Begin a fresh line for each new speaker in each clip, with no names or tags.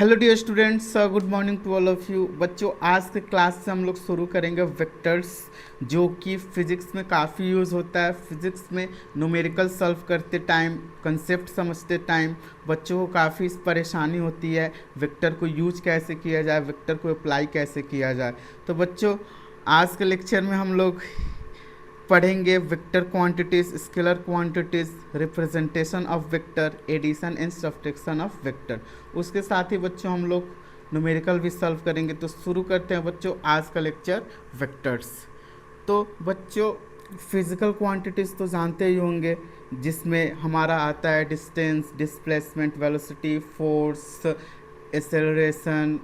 Hello dear students, good morning to all of you. बच्चों, आज के क्लास से हम लोग शुरू करेंगे वेक्टर्स, जो कि फिजिक्स में काफ़ी यूज़ होता है। फिजिक्स में न्यूमेरिकल सॉल्व करते टाइम, कंसेप्ट समझते टाइम बच्चों को काफ़ी परेशानी होती है। वेक्टर को यूज कैसे किया जाए, वेक्टर को अप्लाई कैसे किया जाए। तो बच्चों, आज के लेक्चर में हम लोग पढ़ेंगे vector quantities, scalar quantities, representation of vector, addition and subtraction of vector. उसके साथ ही बच्चों हम लोग न्यूमेरिकल भी सॉल्व करेंगे। तो शुरू करते हैं बच्चों आज का लेक्चर वेक्टर्स। तो बच्चों, फिजिकल क्वांटिटीज़ तो जानते ही होंगे, जिसमें हमारा आता है distance, displacement, velocity, force, acceleration,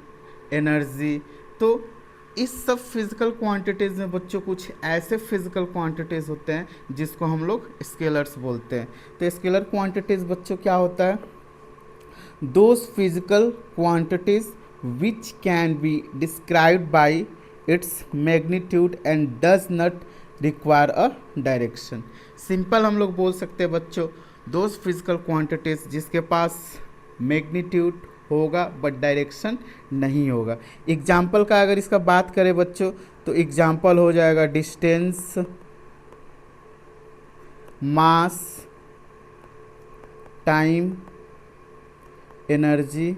energy. तो इस सब फिजिकल क्वांटिटीज़ में बच्चों कुछ ऐसे फिजिकल क्वांटिटीज़ होते हैं जिसको हम लोग स्केलर्स बोलते हैं। तो स्केलर क्वांटिटीज़ बच्चों क्या होता है? Those physical quantities which can be described by its magnitude and does not require a direction. Simple हम लोग बोल सकते हैं बच्चों, दोज फिजिकल क्वांटिटीज़ जिसके पास मैग्नीट्यूड होगा बट डायरेक्शन नहीं होगा। एग्जाम्पल का अगर इसका बात करें बच्चों, तो एग्जाम्पल हो जाएगा डिस्टेंस, मास, टाइम, एनर्जी।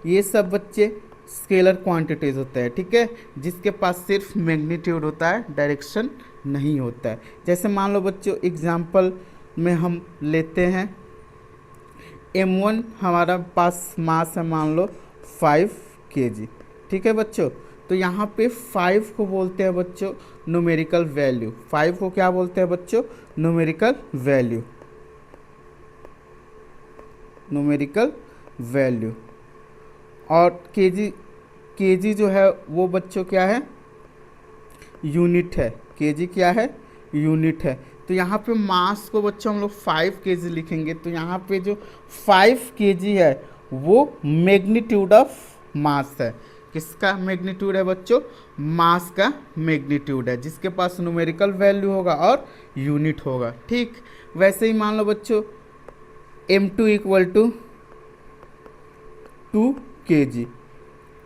ये सब बच्चे स्केलर क्वांटिटीज़ होते हैं, ठीक है, जिसके पास सिर्फ मैग्नीट्यूड होता है, डायरेक्शन नहीं होता है। जैसे मान लो बच्चों, एग्जाम्पल में हम लेते हैं M1, हमारा पास मास है मान लो 5 kg, ठीक है बच्चों। तो यहाँ पे 5 को बोलते हैं बच्चों न्यूमेरिकल वैल्यू। 5 को क्या बोलते हैं बच्चों? Numerical value, numerical value. और केजी जो है वो बच्चों क्या है? यूनिट है। केजी क्या है? यूनिट है। तो यहाँ पे मास को बच्चों हम लोग 5 kg लिखेंगे। तो यहाँ पे जो 5 kg है वो मैग्नीट्यूड ऑफ मास है। किसका मैग्नीट्यूड है बच्चों? मास का मैग्नीट्यूड है, जिसके पास न्यूमेरिकल वैल्यू होगा और यूनिट होगा। ठीक वैसे ही मान लो बच्चों M2 इक्वल टू 2 kg।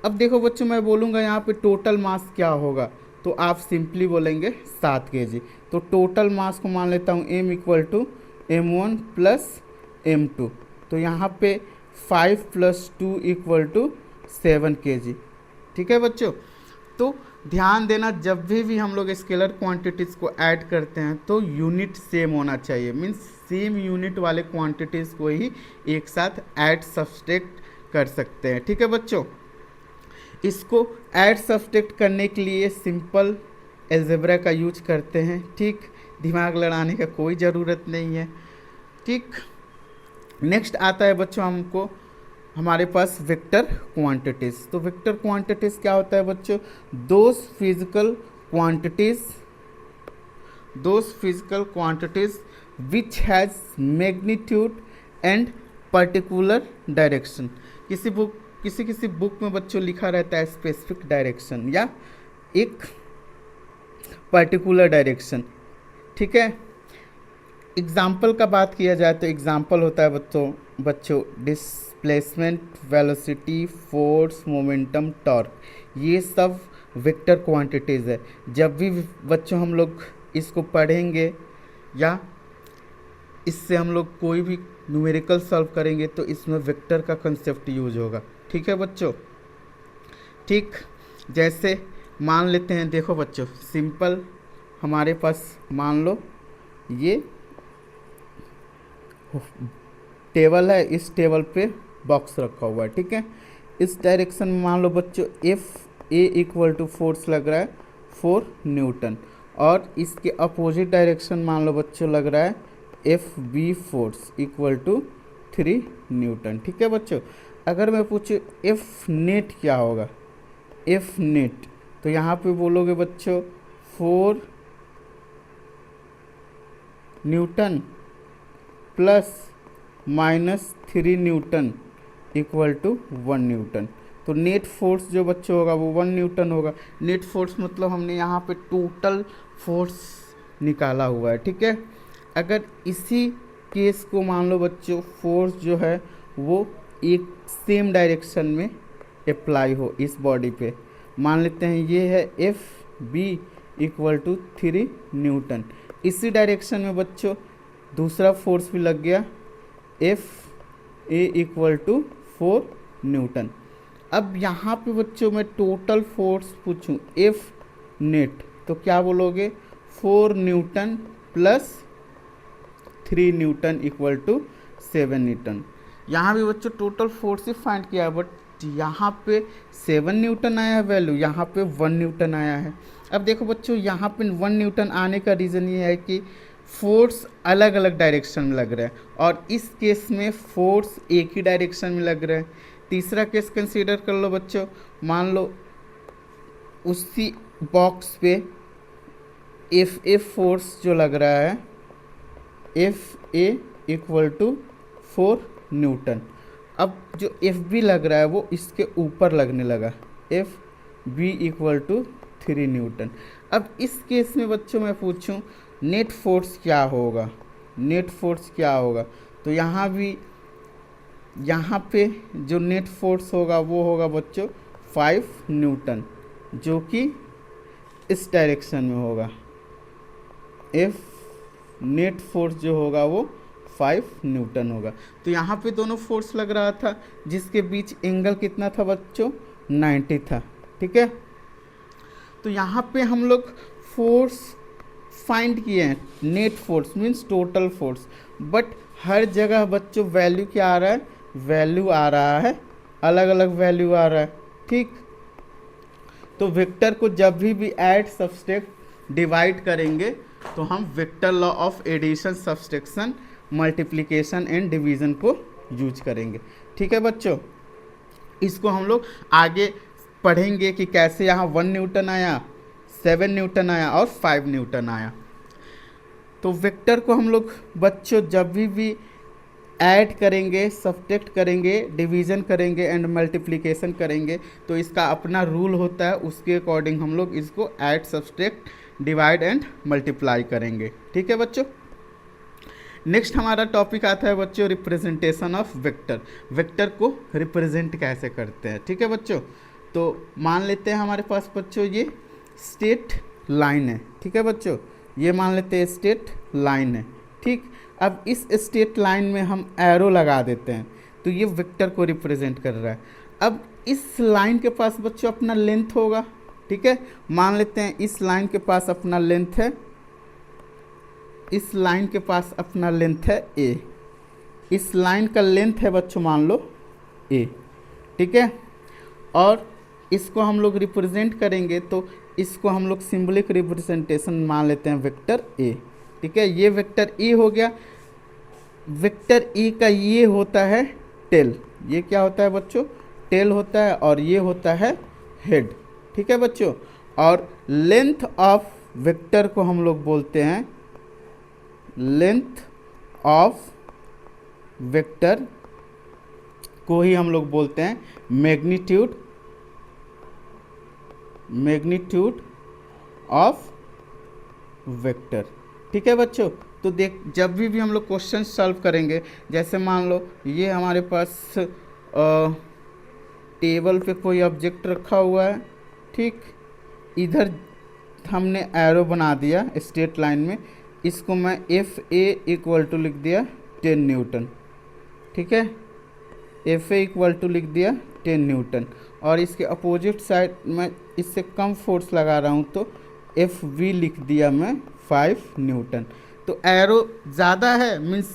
अब देखो बच्चों, मैं बोलूँगा यहाँ पे टोटल मास क्या होगा, तो आप सिंपली बोलेंगे 7 kg। तो टोटल मास को मान लेता हूँ M equal to M1 plus M2। तो यहाँ पे 5 प्लस 2 इक्वल टू 7 kg, ठीक है बच्चों। तो ध्यान देना, जब भी हम लोग स्केलर क्वांटिटीज़ को ऐड करते हैं तो यूनिट सेम होना चाहिए। मीन्स सेम यूनिट वाले क्वांटिटीज़ को ही एक साथ ऐड सब्सट्रैक्ट कर सकते हैं, ठीक है बच्चों। इसको ऐड सब्सट्रैक्ट करने के लिए सिंपल अलजेब्रा का यूज करते हैं, ठीक। दिमाग लड़ाने का कोई ज़रूरत नहीं है, ठीक। नेक्स्ट आता है बच्चों हमको हमारे पास वेक्टर क्वांटिटीज़। तो वेक्टर क्वांटिटीज़ क्या होता है बच्चों? Those physical quantities which has magnitude and particular direction. किसी बुक में बच्चों लिखा रहता है स्पेसिफिक डायरेक्शन या एक पर्टिकुलर डायरेक्शन, ठीक है। एग्जाम्पल का बात किया जाए तो एग्जाम्पल होता है बच्चों displacement, velocity, force, momentum, torque. ये सब वेक्टर क्वांटिटीज़ है। जब भी बच्चों हम लोग इसको पढ़ेंगे या इससे हम लोग कोई भी न्यूमेरिकल सॉल्व करेंगे तो इसमें वेक्टर का कंसेप्ट यूज होगा, ठीक है बच्चों। ठीक, जैसे मान लेते हैं, देखो बच्चों सिंपल हमारे पास मान लो ये टेबल है, इस टेबल पे बॉक्स रखा हुआ है, ठीक है। इस डायरेक्शन में मान लो बच्चों F A equal to force लग रहा है 4 न्यूटन, और इसके अपोजिट डायरेक्शन मान लो बच्चों लग रहा है F B force equal to 3 newton, ठीक है बच्चों। अगर मैं पूछूँ एफ नेट क्या होगा, एफ नेट, तो यहाँ पे बोलोगे बच्चों 4 newton plus minus 3 newton equal to 1 newton. तो नेट फोर्स जो बच्चों होगा वो 1 न्यूटन होगा। नेट फोर्स मतलब हमने यहाँ पे टोटल फोर्स निकाला हुआ है, ठीक है। अगर इसी केस को मान लो बच्चों फोर्स जो है वो एक सेम डायरेक्शन में अप्लाई हो इस बॉडी पे। मान लेते हैं ये है F B equal to 3 newton. इसी डायरेक्शन में बच्चों दूसरा फोर्स भी लग गया, F A equal to 4 newton. अब यहाँ पे बच्चों मैं टोटल फोर्स पूछूं एफ नेट, तो क्या बोलोगे, 4 newton plus 3 newton equal to 7 newton. यहाँ भी बच्चों टोटल फोर्स ही फाइंड किया है, बट यहाँ पे 7 न्यूटन आया है वैल्यू, यहाँ पे 1 न्यूटन आया है। अब देखो बच्चों यहाँ पे 1 न्यूटन आने का रीज़न ये है कि फोर्स अलग अलग डायरेक्शन में लग रहा है, और इस केस में फोर्स एक ही डायरेक्शन में लग रहा है। तीसरा केस कंसीडर कर लो बच्चों, मान लो उसी बॉक्स पे एफ फोर्स जो लग रहा है, F A equal to 4 newton. अब जो एफ बी लग रहा है वो इसके ऊपर लगने लगा, F B equal to 3 newton. अब इस केस में बच्चों मैं पूछूं नेट फोर्स क्या होगा, नेट फोर्स क्या होगा, तो यहाँ पे जो नेट फोर्स होगा वो होगा बच्चों 5 न्यूटन, जो कि इस डायरेक्शन में होगा। एफ नेट फोर्स जो होगा वो 5 न्यूटन होगा। तो यहाँ पे दोनों फोर्स लग रहा था जिसके बीच एंगल कितना था बच्चों, 90 था, ठीक है। तो यहाँ पे हम लोग फोर्स फाइंड किए हैं, net force means total force, but हर जगह बच्चों वैल्यू क्या आ रहा है, वैल्यू आ रहा है, अलग अलग वैल्यू आ रहा है, ठीक। तो वेक्टर को जब भी ऐड सब्सट्रैक्ट डिवाइड करेंगे तो हम vector law of addition subtraction multiplication and division को यूज करेंगे, ठीक है बच्चों। इसको हम लोग आगे पढ़ेंगे कि कैसे यहाँ 1 न्यूटन आया, 7 न्यूटन आया और 5 न्यूटन आया। तो वेक्टर को हम लोग बच्चों जब भी ऐड करेंगे, सब्ट्रैक्ट करेंगे, डिवीज़न करेंगे एंड मल्टीप्लिकेशन करेंगे तो इसका अपना रूल होता है, उसके अकॉर्डिंग हम लोग इसको add subtract divide and multiply करेंगे, ठीक है बच्चों। नेक्स्ट हमारा टॉपिक आता है बच्चों रिप्रेजेंटेशन ऑफ वेक्टर। वेक्टर को रिप्रेजेंट कैसे करते हैं, ठीक है बच्चों। तो मान लेते हैं हमारे पास बच्चों ये स्ट्रेट लाइन है, ठीक है बच्चों, ये मान लेते हैं स्ट्रेट लाइन है, ठीक। अब इस स्ट्रेट लाइन में हम एरो लगा देते हैं तो ये वेक्टर को रिप्रेजेंट कर रहा है। अब इस लाइन के पास बच्चों अपना लेंथ होगा, ठीक है। मान लेते हैं इस लाइन के पास अपना लेंथ है, इस लाइन के पास अपना लेंथ है ए, इस लाइन का लेंथ है बच्चों मान लो ए, ठीक है। और इसको हम लोग रिप्रेजेंट करेंगे तो इसको हम लोग सिंबलिक रिप्रेजेंटेशन मान लेते हैं वेक्टर ए, ठीक है। ये वेक्टर ए हो गया। वेक्टर ए का ये होता है टेल, ये क्या होता है बच्चों, टेल होता है, और ये होता है हेड, ठीक है बच्चों। और लेंथ ऑफ वेक्टर को हम लोग बोलते हैं, लेंथ ऑफ वेक्टर को ही हम लोग बोलते हैं मैग्नीट्यूड, मैग्नीट्यूड ऑफ वेक्टर, ठीक है बच्चों। तो देख जब भी हम लोग क्वेश्चन सॉल्व करेंगे, जैसे मान लो ये हमारे पास टेबल पे कोई ऑब्जेक्ट रखा हुआ है, ठीक, इधर हमने एरो बना दिया स्ट्रेट लाइन में, इसको मैं एफ ए इक्वल टू लिख दिया 10 न्यूटन, ठीक है, एफ ए इक्वल टू लिख दिया 10 न्यूटन, और इसके अपोजिट साइड में इससे कम फोर्स लगा रहा हूँ तो एफ वी लिख दिया मैं 5 न्यूटन। तो एरो ज़्यादा है मीन्स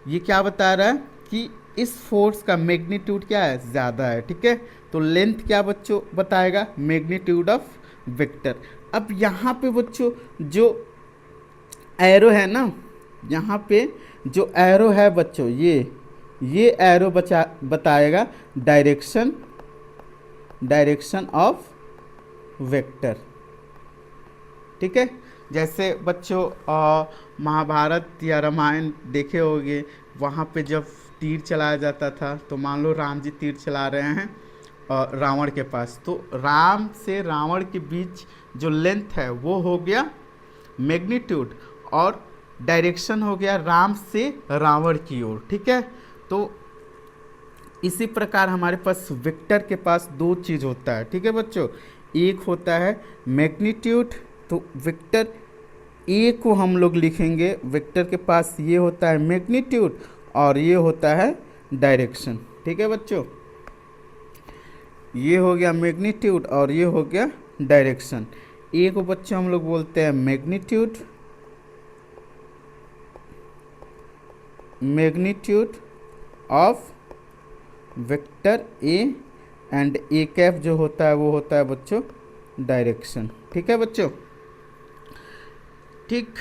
ये क्या बता रहा है कि इस फोर्स का मैग्नीट्यूड क्या है, ज़्यादा है, ठीक है। तो लेंथ क्या बच्चों बताएगा, मैग्नीट्यूड ऑफ वेक्टर। अब यहाँ पे बच्चों जो एरो है ना, यहाँ पे जो एरो है बच्चों ये एरो बताएगा डायरेक्शन ऑफ वेक्टर, ठीक है। जैसे बच्चों महाभारत या रामायण देखे होंगे, वहाँ पे जब तीर चलाया जाता था तो मान लो राम जी तीर चला रहे हैं रावण के पास, तो राम से रावण के बीच जो लेंथ है वो हो गया मैग्नीट्यूड, और डायरेक्शन हो गया राम से रावण की ओर, ठीक है। तो इसी प्रकार हमारे पास वेक्टर के पास दो चीज़ होता है, ठीक है बच्चों। एक होता है मैग्नीट्यूड, तो वेक्टर ए को हम लोग लिखेंगे, वेक्टर के पास ये होता है मैग्नीट्यूड और ये होता है डायरेक्शन, ठीक है बच्चों। ये हो गया मैग्नीट्यूड और ये हो गया डायरेक्शन। ए को बच्चों हम लोग बोलते हैं magnitude, magnitude of vector A, and A cap जो होता है वो होता है बच्चों डायरेक्शन, ठीक है बच्चों। ठीक,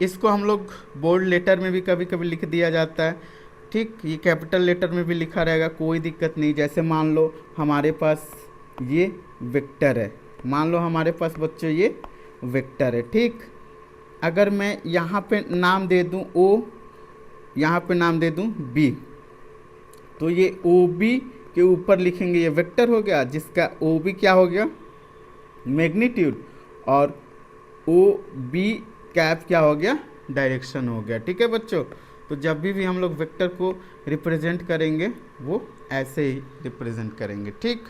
इसको हम लोग बोल्ड लेटर में भी कभी कभी लिख दिया जाता है, ठीक, ये कैपिटल लेटर में भी लिखा रहेगा, कोई दिक्कत नहीं। जैसे मान लो हमारे पास ये वेक्टर है, मान लो हमारे पास बच्चों ये वेक्टर है, ठीक। अगर मैं यहाँ पे नाम दे दूँ ओ, यहाँ पे नाम दे दूँ बी, तो ये ओ बी के ऊपर लिखेंगे ये वेक्टर हो गया, जिसका ओ बी क्या हो गया मैग्नीट्यूड, और ओ बी कैप क्या हो गया डायरेक्शन हो गया, ठीक है बच्चों। तो जब भी हम लोग वेक्टर को रिप्रेजेंट करेंगे वो ऐसे ही रिप्रेजेंट करेंगे, ठीक।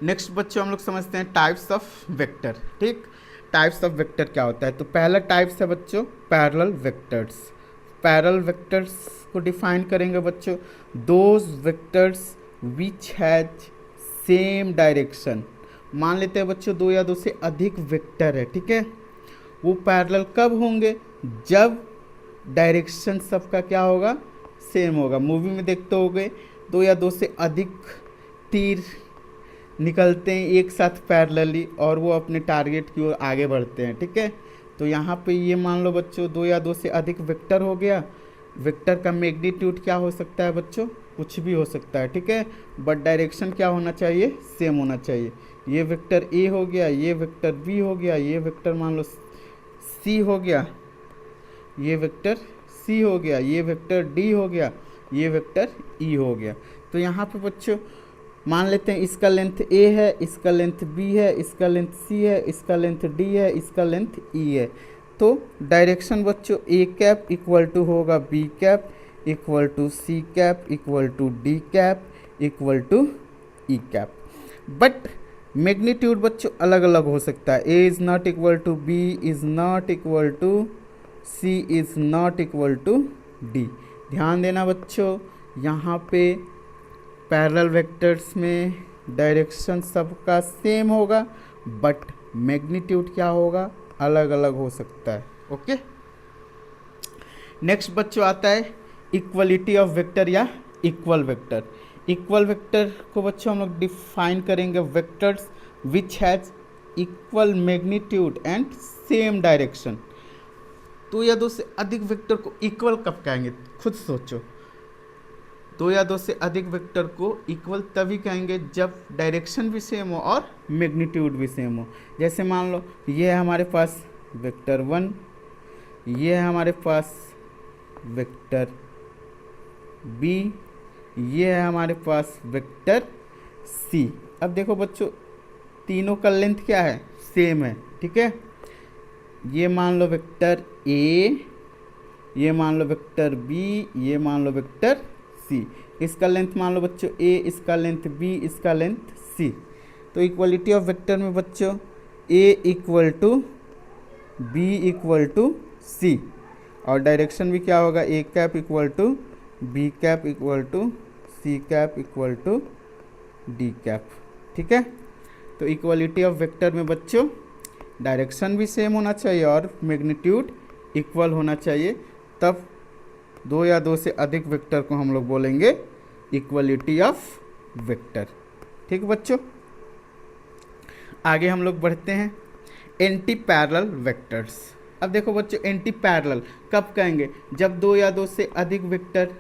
नेक्स्ट बच्चों हम लोग समझते हैं टाइप्स ऑफ वेक्टर, ठीक। टाइप्स ऑफ वेक्टर क्या होता है, तो पहला टाइप्स है बच्चों पैरेलल वेक्टर्स। पैरेलल वेक्टर्स को डिफाइन करेंगे बच्चों, those vectors which has same direction. मान लेते हैं बच्चों दो या दो से अधिक वेक्टर है, ठीक है, वो पैरेलल कब होंगे, जब डायरेक्शन सबका क्या होगा सेम होगा। मूवी में देखते होगे दो या दो से अधिक तीर निकलते हैं एक साथ पैरेलली और वो अपने टारगेट की ओर आगे बढ़ते हैं, ठीक है। तो यहाँ पे ये मान लो बच्चों दो या दो से अधिक वेक्टर हो गया, वेक्टर का मैग्नीट्यूड क्या हो सकता है बच्चों, कुछ भी हो सकता है, ठीक है, बट डायरेक्शन क्या होना चाहिए सेम होना चाहिए। ये वेक्टर ए हो गया, ये वेक्टर बी हो गया, ये वेक्टर मान लो सी हो गया, ये वेक्टर सी हो गया, ये वेक्टर डी हो गया, ये वेक्टर ई हो गया। तो यहाँ पे बच्चों मान लेते हैं इसका लेंथ ए है, इसका लेंथ बी है, इसका लेंथ सी है, इसका लेंथ डी है, इसका लेंथ ई है। तो डायरेक्शन बच्चों ए कैप इक्वल टू होगा B cap equal to C cap equal to D cap equal to E cap. But magnitude बच्चों अलग अलग हो सकता है, A is not equal to B, is not equal to C, is not equal to D. ध्यान देना बच्चों, यहाँ पे पैरेलल वेक्टर्स में डायरेक्शन सबका सेम होगा बट मैग्नीट्यूड क्या होगा अलग अलग हो सकता है, ओके। नेक्स्ट बच्चों आता है इक्वलिटी ऑफ वेक्टर या इक्वल वेक्टर। इक्वल वेक्टर को बच्चों हम लोग डिफाइन करेंगे, vectors which has equal magnitude and same direction. दो या दो से अधिक वेक्टर को इक्वल कब कहेंगे, खुद सोचो। दो या दो से अधिक वेक्टर को इक्वल तभी कहेंगे जब डायरेक्शन भी सेम हो और मैग्नीट्यूड भी सेम हो। जैसे मान लो ये है हमारे पास वेक्टर 1, ये है हमारे पास वेक्टर बी, ये है हमारे पास वेक्टर सी। अब देखो बच्चों तीनों का लेंथ क्या है सेम है, ठीक है। ये मान लो वेक्टर ए, ये मान लो वेक्टर बी, ये मान लो वेक्टर सी। इसका लेंथ मान लो बच्चों ए, इसका लेंथ बी, इसका लेंथ सी। तो इक्वलिटी ऑफ वेक्टर में बच्चों A equal to B equal to C और डायरेक्शन भी क्या होगा A cap equal to B cap equal to C cap equal to D cap, ठीक है। तो इक्वलिटी ऑफ वेक्टर में बच्चों डायरेक्शन भी सेम होना चाहिए और मैग्नीट्यूड इक्वल होना चाहिए, तब दो या दो से अधिक वेक्टर को हम लोग बोलेंगे इक्वलिटी ऑफ वेक्टर, ठीक बच्चों। आगे हम लोग बढ़ते हैं एंटी पैरेलल वेक्टर्स। अब देखो बच्चों एंटी पैरेलल कब कहेंगे, जब दो या दो से अधिक वेक्टर,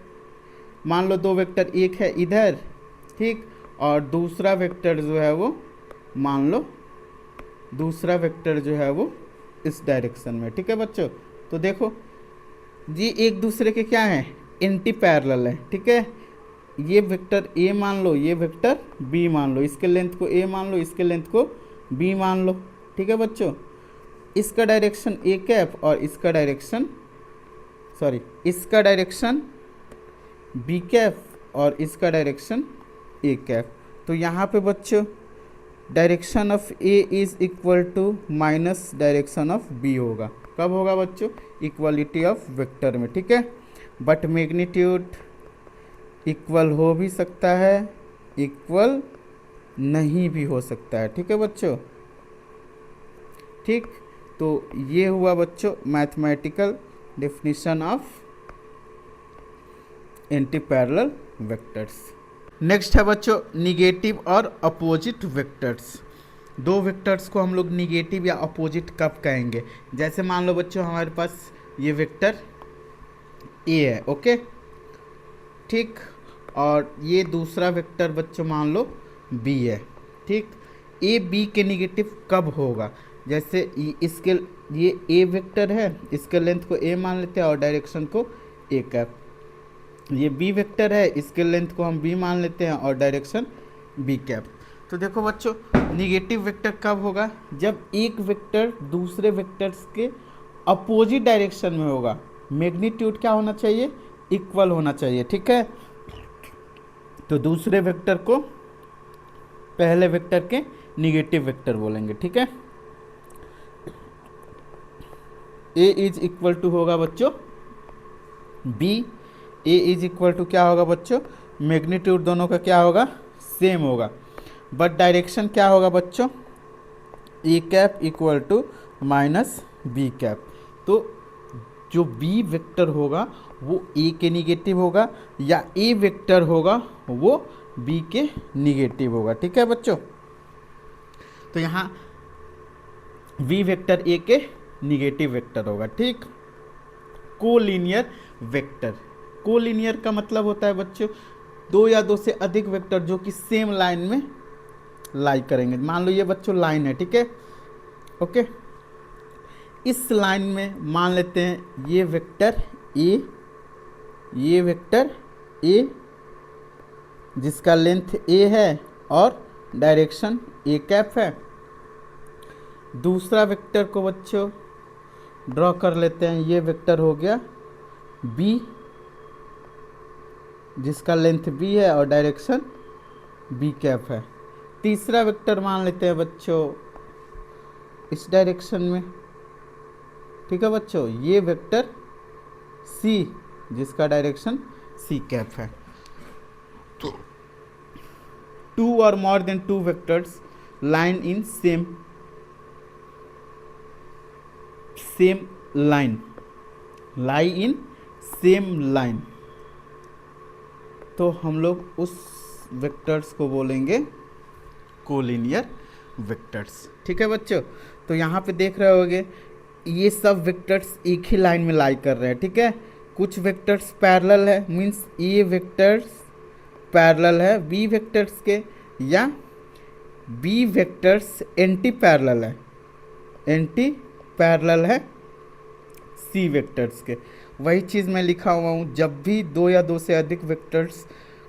मान लो दो वेक्टर, एक है इधर, ठीक, और दूसरा वेक्टर जो है वो मान लो दूसरा वेक्टर जो है वो इस डायरेक्शन में, ठीक है बच्चों। तो देखो ये एक दूसरे के क्या हैं एंटी पैरेलल है, ठीक है। ये वेक्टर ए मान लो, ये वेक्टर बी मान लो, इसके लेंथ को ए मान लो, इसके लेंथ को बी मान लो, ठीक है बच्चों। इसका डायरेक्शन ए कैप और इसका डायरेक्शन बी कैप और इसका डायरेक्शन ए कैप। तो यहाँ पे बच्चों direction of A is equal to minus direction of B होगा। कब होगा बच्चों? इक्वलिटी ऑफ वेक्टर में, ठीक है। बट मैग्नीट्यूड इक्वल हो भी सकता है, इक्वल नहीं भी हो सकता है, ठीक है बच्चों। ठीक, तो ये हुआ बच्चों mathematical definition of anti parallel vectors. Next है बच्चों निगेटिव और अपोजिट वेक्टर्स। दो वेक्टर्स को हम लोग निगेटिव या अपोजिट कब कहेंगे? जैसे मान लो बच्चों हमारे पास ये वेक्टर ए है, ओके, ठीक, और ये दूसरा वेक्टर बच्चों मान लो बी है, ठीक। ए बी के निगेटिव कब होगा? जैसे इसके ये ए वेक्टर है, इसके लेंथ को ए मान लेते हैं और डायरेक्शन को ए कैप। ये बी वेक्टर है, इसके लेंथ को हम बी मान लेते हैं और डायरेक्शन बी कैप। तो देखो बच्चों निगेटिव वेक्टर कब होगा? जब एक वेक्टर दूसरे वेक्टर्स के अपोजिट डायरेक्शन में होगा। मैग्नीट्यूड क्या होना चाहिए? इक्वल होना चाहिए, ठीक है। तो दूसरे वेक्टर को पहले वेक्टर के निगेटिव वेक्टर बोलेंगे, ठीक है। ए इज इक्वल टू होगा बच्चों B, A is equal to क्या होगा बच्चों? मैग्नीट्यूड दोनों का क्या होगा? सेम होगा, बट डायरेक्शन क्या होगा बच्चों? A cap equal to minus B cap. तो जो बी वेक्टर होगा वो ए के निगेटिव होगा, या ए वेक्टर होगा वो बी के निगेटिव होगा, ठीक है बच्चों। तो यहाँ वी वेक्टर ए के निगेटिव वेक्टर होगा, ठीक। कोलिनियर वेक्टर, कोलिनियर का मतलब होता है बच्चों दो या दो से अधिक वेक्टर जो कि सेम लाइन में लाई करेंगे। मान लो ये बच्चों लाइन है, ठीक है, ओके। इस लाइन में मान लेते हैं ये वेक्टर ए, ये वेक्टर ए जिसका लेंथ ए है और डायरेक्शन ए कैप है। दूसरा वेक्टर को बच्चों ड्रॉ कर लेते हैं, ये वेक्टर हो गया बी जिसका लेंथ बी है और डायरेक्शन बी कैप है। तीसरा वेक्टर मान लेते हैं बच्चों इस डायरेक्शन में, ठीक है बच्चों, ये वेक्टर सी जिसका डायरेक्शन सी कैप है। तो टू और more than two vectors line in same line, lie in same line, तो हम लोग उस वेक्टर्स को बोलेंगे कोलिनियर वेक्टर्स, ठीक है बच्चों। तो यहाँ पे देख रहे होगे ये सब वेक्टर्स एक ही लाइन में लाई कर रहे हैं, ठीक है। कुछ वेक्टर्स पैरेलल है, मीन्स ये वेक्टर्स पैरेलल है बी वेक्टर्स के, या बी वेक्टर्स एंटी पैरेलल है, एंटी पैरेलल है सी वेक्टर्स के। वही चीज़ मैं लिखा हुआ हूँ, जब भी दो या दो से अधिक वेक्टर्स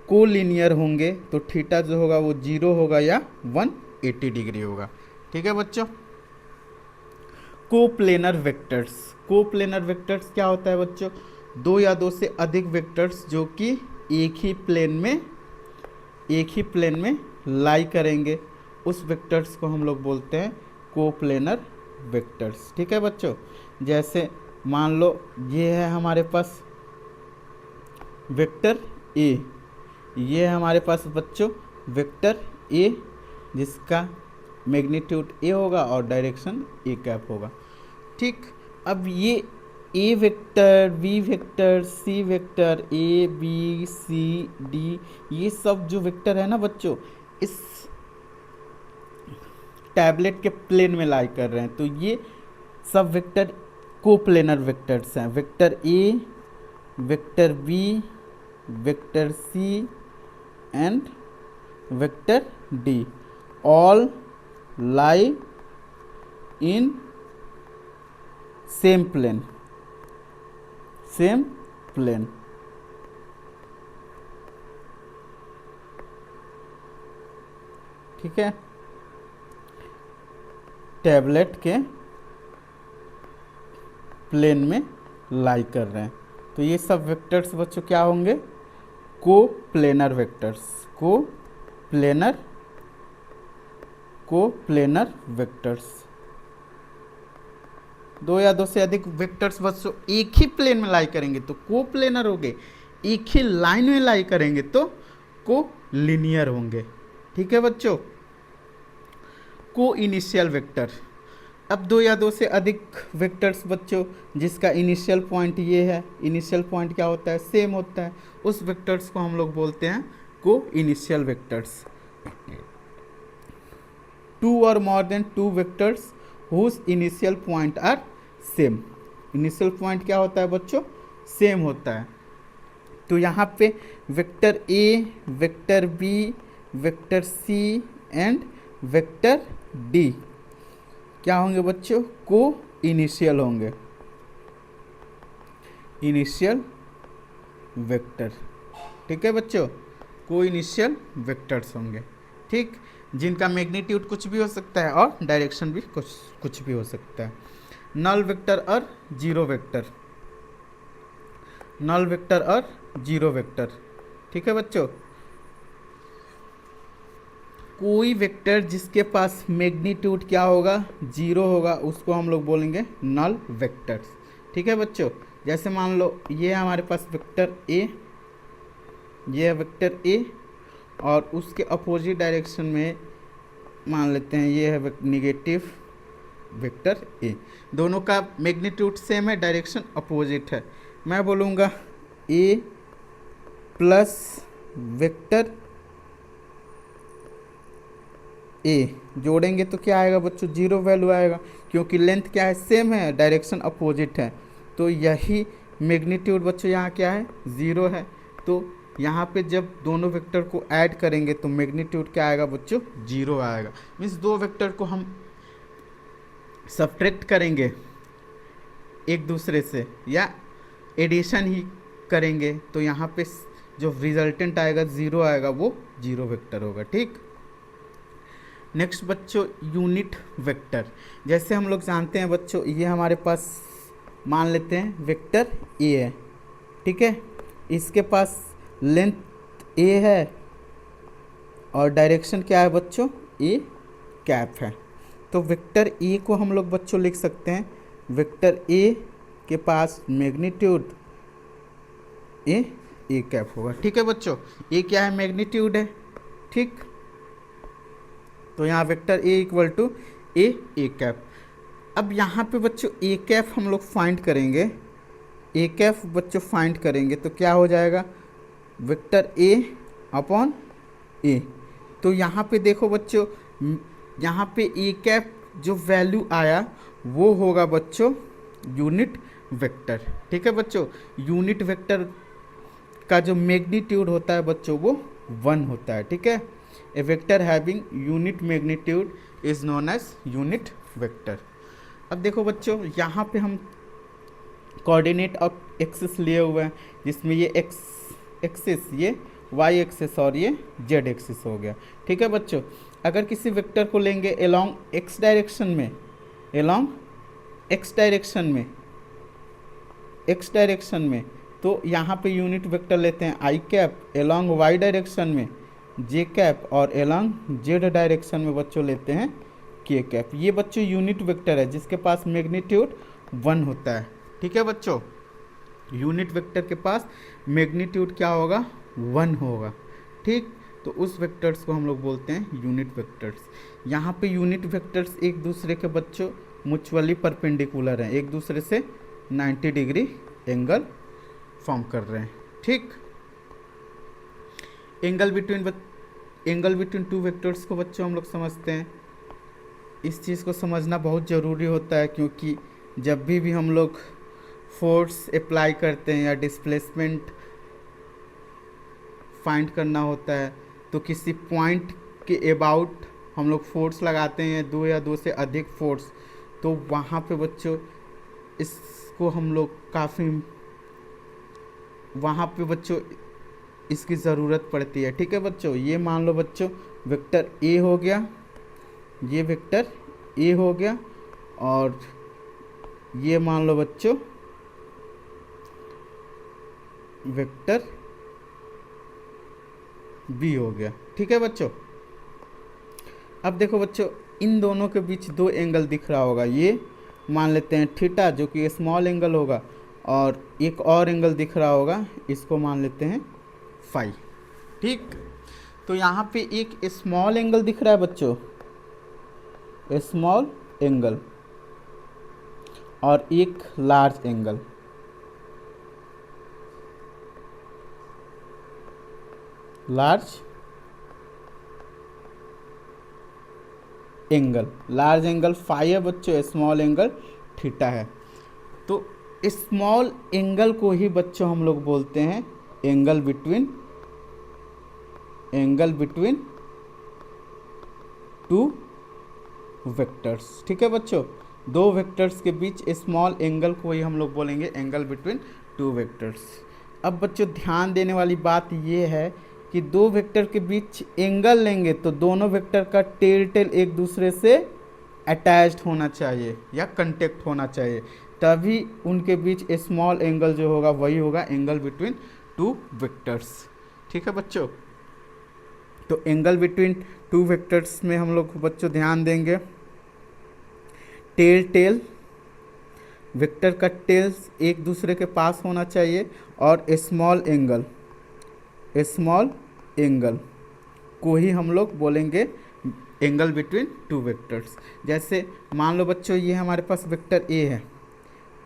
कोलिनियर होंगे तो थीटा जो होगा वो 0 होगा या 180 डिग्री होगा, ठीक है बच्चों। कोप्लेनर वेक्टर्स, कोप्लेनर वेक्टर्स क्या होता है बच्चों? दो या दो से अधिक वेक्टर्स जो कि एक ही प्लेन में लाई करेंगे, उस वेक्टर्स को हम लोग बोलते हैं कोप्लेनर वेक्टर्स, ठीक है बच्चों। जैसे मान लो ये है हमारे पास वेक्टर ए, ये है हमारे पास बच्चों वेक्टर ए जिसका मैग्नीट्यूड ए होगा और डायरेक्शन ए कैप होगा, ठीक। अब ये A vector, B vector, C vector, A B C D, ये सब जो वेक्टर है ना बच्चों इस टैबलेट के प्लेन में लाई कर रहे हैं, तो ये सब वेक्टर कोप्लेनर वेक्टर्स हैं। Vector A, vector B, vector C and vector D all lie in same plane, ठीक है। टैबलेट के प्लेन में लाई कर रहे हैं, तो ये सब वेक्टर्स बच्चों क्या होंगे? को प्लेनर वेक्टर्स, को प्लेनर वेक्टर्स। दो या दो से अधिक वेक्टर्स बच्चों एक ही प्लेन में लाई करेंगे तो को प्लेनर होंगे, एक ही लाइन में लाई करेंगे तो को लिनियर होंगे। ठीक है बच्चों। को इनिशियल वेक्टर, अब दो या दो से अधिक वेक्टर्स बच्चों जिसका इनिशियल पॉइंट ये है, इनिशियल पॉइंट क्या होता है, सेम होता है, उस वेक्टर्स को हम लोग बोलते हैं को इनिशियल वेक्टर्स। टू और more than two vectors whose initial point are same. Initial point क्या होता है बच्चों, सेम होता है। तो यहाँ पे vector A, vector B, vector C and vector D क्या होंगे बच्चों, को इनिशियल होंगे, इनिशियल वेक्टर। ठीक है बच्चों, को इनिशियल वेक्टर्स होंगे। ठीक, जिनका मैग्नीट्यूड कुछ भी हो सकता है और डायरेक्शन भी कुछ भी हो सकता है। नल वेक्टर और जीरो वेक्टर, नल वेक्टर और जीरो वेक्टर। ठीक है बच्चों, कोई वेक्टर जिसके पास मैग्नीट्यूड क्या होगा, जीरो होगा, उसको हम लोग बोलेंगे नल वेक्टर्स। ठीक है बच्चों, जैसे मान लो ये हमारे पास वेक्टर ए, ये है वेक्टर ए और उसके अपोजिट डायरेक्शन में मान लेते हैं ये है निगेटिव वेक्टर ए। दोनों का मैग्नीट्यूड सेम है, डायरेक्शन अपोजिट है। मैं बोलूँगा ए प्लस वेक्टर ए जोड़ेंगे तो क्या आएगा बच्चों, जीरो वैल्यू आएगा, क्योंकि लेंथ क्या है, सेम है, डायरेक्शन अपोजिट है। तो यही मैग्नीट्यूड बच्चों यहाँ क्या है, ज़ीरो है। तो यहाँ पे जब दोनों वेक्टर को ऐड करेंगे तो मैग्नीट्यूड क्या आएगा बच्चों, जीरो आएगा। मीन्स दो वेक्टर को हम सब्ट्रैक्ट करेंगे एक दूसरे से या एडिशन ही करेंगे तो यहाँ पे जो रिजल्टेंट आएगा ज़ीरो आएगा, वो जीरो वेक्टर होगा। ठीक, नेक्स्ट बच्चों यूनिट वेक्टर। जैसे हम लोग जानते हैं बच्चों, ये हमारे पास मान लेते हैं वेक्टर ए है। ठीक है, इसके पास लेंथ ए है और डायरेक्शन क्या है बच्चों, ए कैप है। तो वेक्टर ए को हम लोग बच्चों लिख सकते हैं, वेक्टर ए के पास मैग्नीट्यूड ए कैप होगा। ठीक है बच्चों, ए क्या है, मैग्नीट्यूड है। ठीक, तो यहाँ vector A equal to A cap. अब यहाँ पे बच्चों ए कैप हम लोग फाइंड करेंगे, ए कैप बच्चों फाइंड करेंगे तो क्या हो जाएगा, वेक्टर ए अपॉन ए। तो यहाँ पे देखो बच्चों, यहाँ पे ए कैप जो वैल्यू आया वो होगा बच्चों यूनिट वेक्टर। ठीक है बच्चों, यूनिट वेक्टर का जो मैग्नीट्यूड होता है बच्चों वो 1 होता है। ठीक है, a vector having unit magnitude is known as unit vector. अब देखो बच्चों, यहाँ पे हम कोऑर्डिनेट ऑफ एक्सिस लिए हुए हैं, जिसमें ये एक्स एक्सिस, ये वाई एक्सिस और ये जेड एक्सिस हो गया। ठीक है बच्चों, अगर किसी वेक्टर को लेंगे एलॉन्ग एक्स डायरेक्शन में, एलॉन्ग एक्स डायरेक्शन में, तो यहाँ पे यूनिट वेक्टर लेते हैं आई कैप, एलॉन्ग वाई डायरेक्शन में जे कैप और एलॉन्ग जेड डायरेक्शन में बच्चों लेते हैं के कैप। ये बच्चों यूनिट वेक्टर है जिसके पास मैग्नीट्यूड 1 होता है। ठीक है बच्चों, यूनिट वेक्टर के पास मैग्नीट्यूड क्या होगा, 1 होगा। ठीक, तो उस वेक्टर्स को हम लोग बोलते हैं यूनिट वेक्टर्स। यहाँ पे यूनिट वेक्टर्स एक दूसरे के बच्चों म्यूचुअली परपेंडिकुलर हैं, एक दूसरे से 90 डिग्री एंगल फॉर्म कर रहे हैं। ठीक, एंगल बिटवीन टू वेक्टर्स को बच्चों हम लोग समझते हैं। इस चीज़ को समझना बहुत ज़रूरी होता है, क्योंकि जब भी हम लोग फोर्स अप्लाई करते हैं या डिस्प्लेसमेंट फाइंड करना होता है तो किसी पॉइंट के अबाउट हम लोग फोर्स लगाते हैं, दो या दो से अधिक फोर्स, तो वहाँ पे बच्चों इसको हम लोग वहाँ पे बच्चों इसकी ज़रूरत पड़ती है। ठीक है बच्चों, ये मान लो बच्चों वेक्टर ए हो गया, ये वेक्टर ए हो गया, और ये मान लो बच्चों वेक्टर बी हो गया। ठीक है बच्चों, अब देखो बच्चों, इन दोनों के बीच दो एंगल दिख रहा होगा, ये मान लेते हैं थीटा जो कि स्मॉल एंगल होगा, और एक और एंगल दिख रहा होगा, इसको मान लेते हैं फाई। ठीक, तो यहाँ पे एक स्मॉल एंगल दिख रहा है बच्चों, स्मॉल एंगल, और एक large angle. Large angle, large angle phi है बच्चों, स्मॉल एंगल थीटा है। तो स्मॉल एंगल को ही बच्चों हम लोग बोलते हैं एंगल बिटवीन टू वेक्टर्स। ठीक है बच्चों, दो वेक्टर्स के बीच स्मॉल एंगल को ही हम लोग बोलेंगे एंगल बिटवीन टू वेक्टर्स। अब बच्चों ध्यान देने वाली बात ये है कि दो वेक्टर के बीच एंगल लेंगे तो दोनों वेक्टर का टेल एक दूसरे से अटैच्ड होना चाहिए या कंटेक्ट होना चाहिए, तभी उनके बीच स्मॉल एंगल जो होगा वही होगा एंगल बिटवीन टू वेक्टर्स। ठीक है बच्चों, तो एंगल बिटवीन टू वेक्टर्स में हम लोग बच्चों ध्यान देंगे, टेल वेक्टर का टेल्स एक दूसरे के पास होना चाहिए, और स्मॉल एंगल को ही हम लोग बोलेंगे एंगल बिटवीन टू वेक्टर्स। जैसे मान लो बच्चों, ये हमारे पास वेक्टर ए है,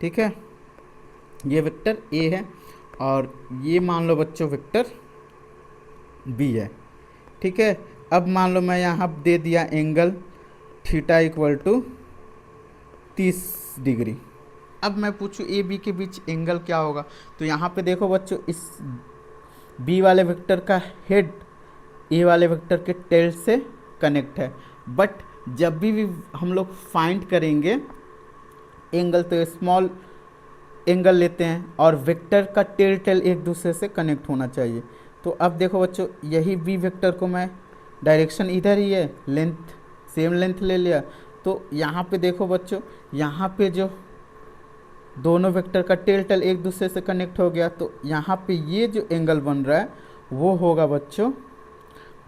ठीक है, ये वेक्टर ए है, और ये मान लो बच्चों वेक्टर बी है। ठीक है, अब मान लो मैं यहाँ दे दिया angle theta equal to 30 degree. अब मैं पूछूँ ए बी के बीच एंगल क्या होगा, तो यहाँ पे देखो बच्चों, इस बी वाले वेक्टर का हेड ए वाले वेक्टर के टेल से कनेक्ट है, बट जब भी हम लोग फाइंड करेंगे एंगल तो स्मॉल एंगल लेते हैं, और वेक्टर का टेल एक दूसरे से कनेक्ट होना चाहिए। तो अब देखो बच्चों, यही बी वेक्टर को मैं डायरेक्शन इधर ही है, लेंथ सेम लेंथ ले लिया, तो यहाँ पे देखो बच्चों, यहाँ पे जो दोनों वेक्टर का टेल एक दूसरे से कनेक्ट हो गया, तो यहाँ पे ये जो एंगल बन रहा है वो होगा बच्चों,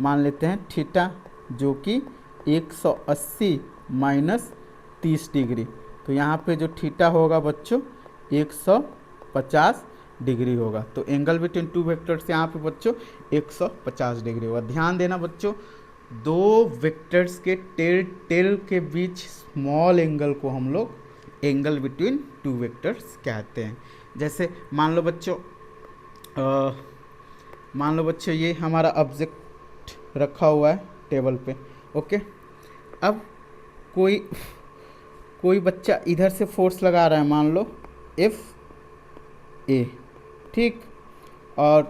मान लेते हैं थीटा, जो कि 180 माइनस 30 डिग्री। तो यहाँ पे जो थीटा होगा बच्चों 150 डिग्री होगा। तो एंगल बिटवीन टू वेक्टर्स यहाँ पे बच्चों 150 डिग्री होगा। ध्यान देना बच्चों, दो वेक्टर्स के टेल के बीच स्मॉल एंगल को हम लोग एंगल बिटवीन टू वेक्टर्स कहते हैं। जैसे मान लो बच्चों ये हमारा ऑब्जेक्ट रखा हुआ है टेबल पे, ओके। अब कोई बच्चा इधर से फोर्स लगा रहा है, मान लो एफ ए, ठीक, और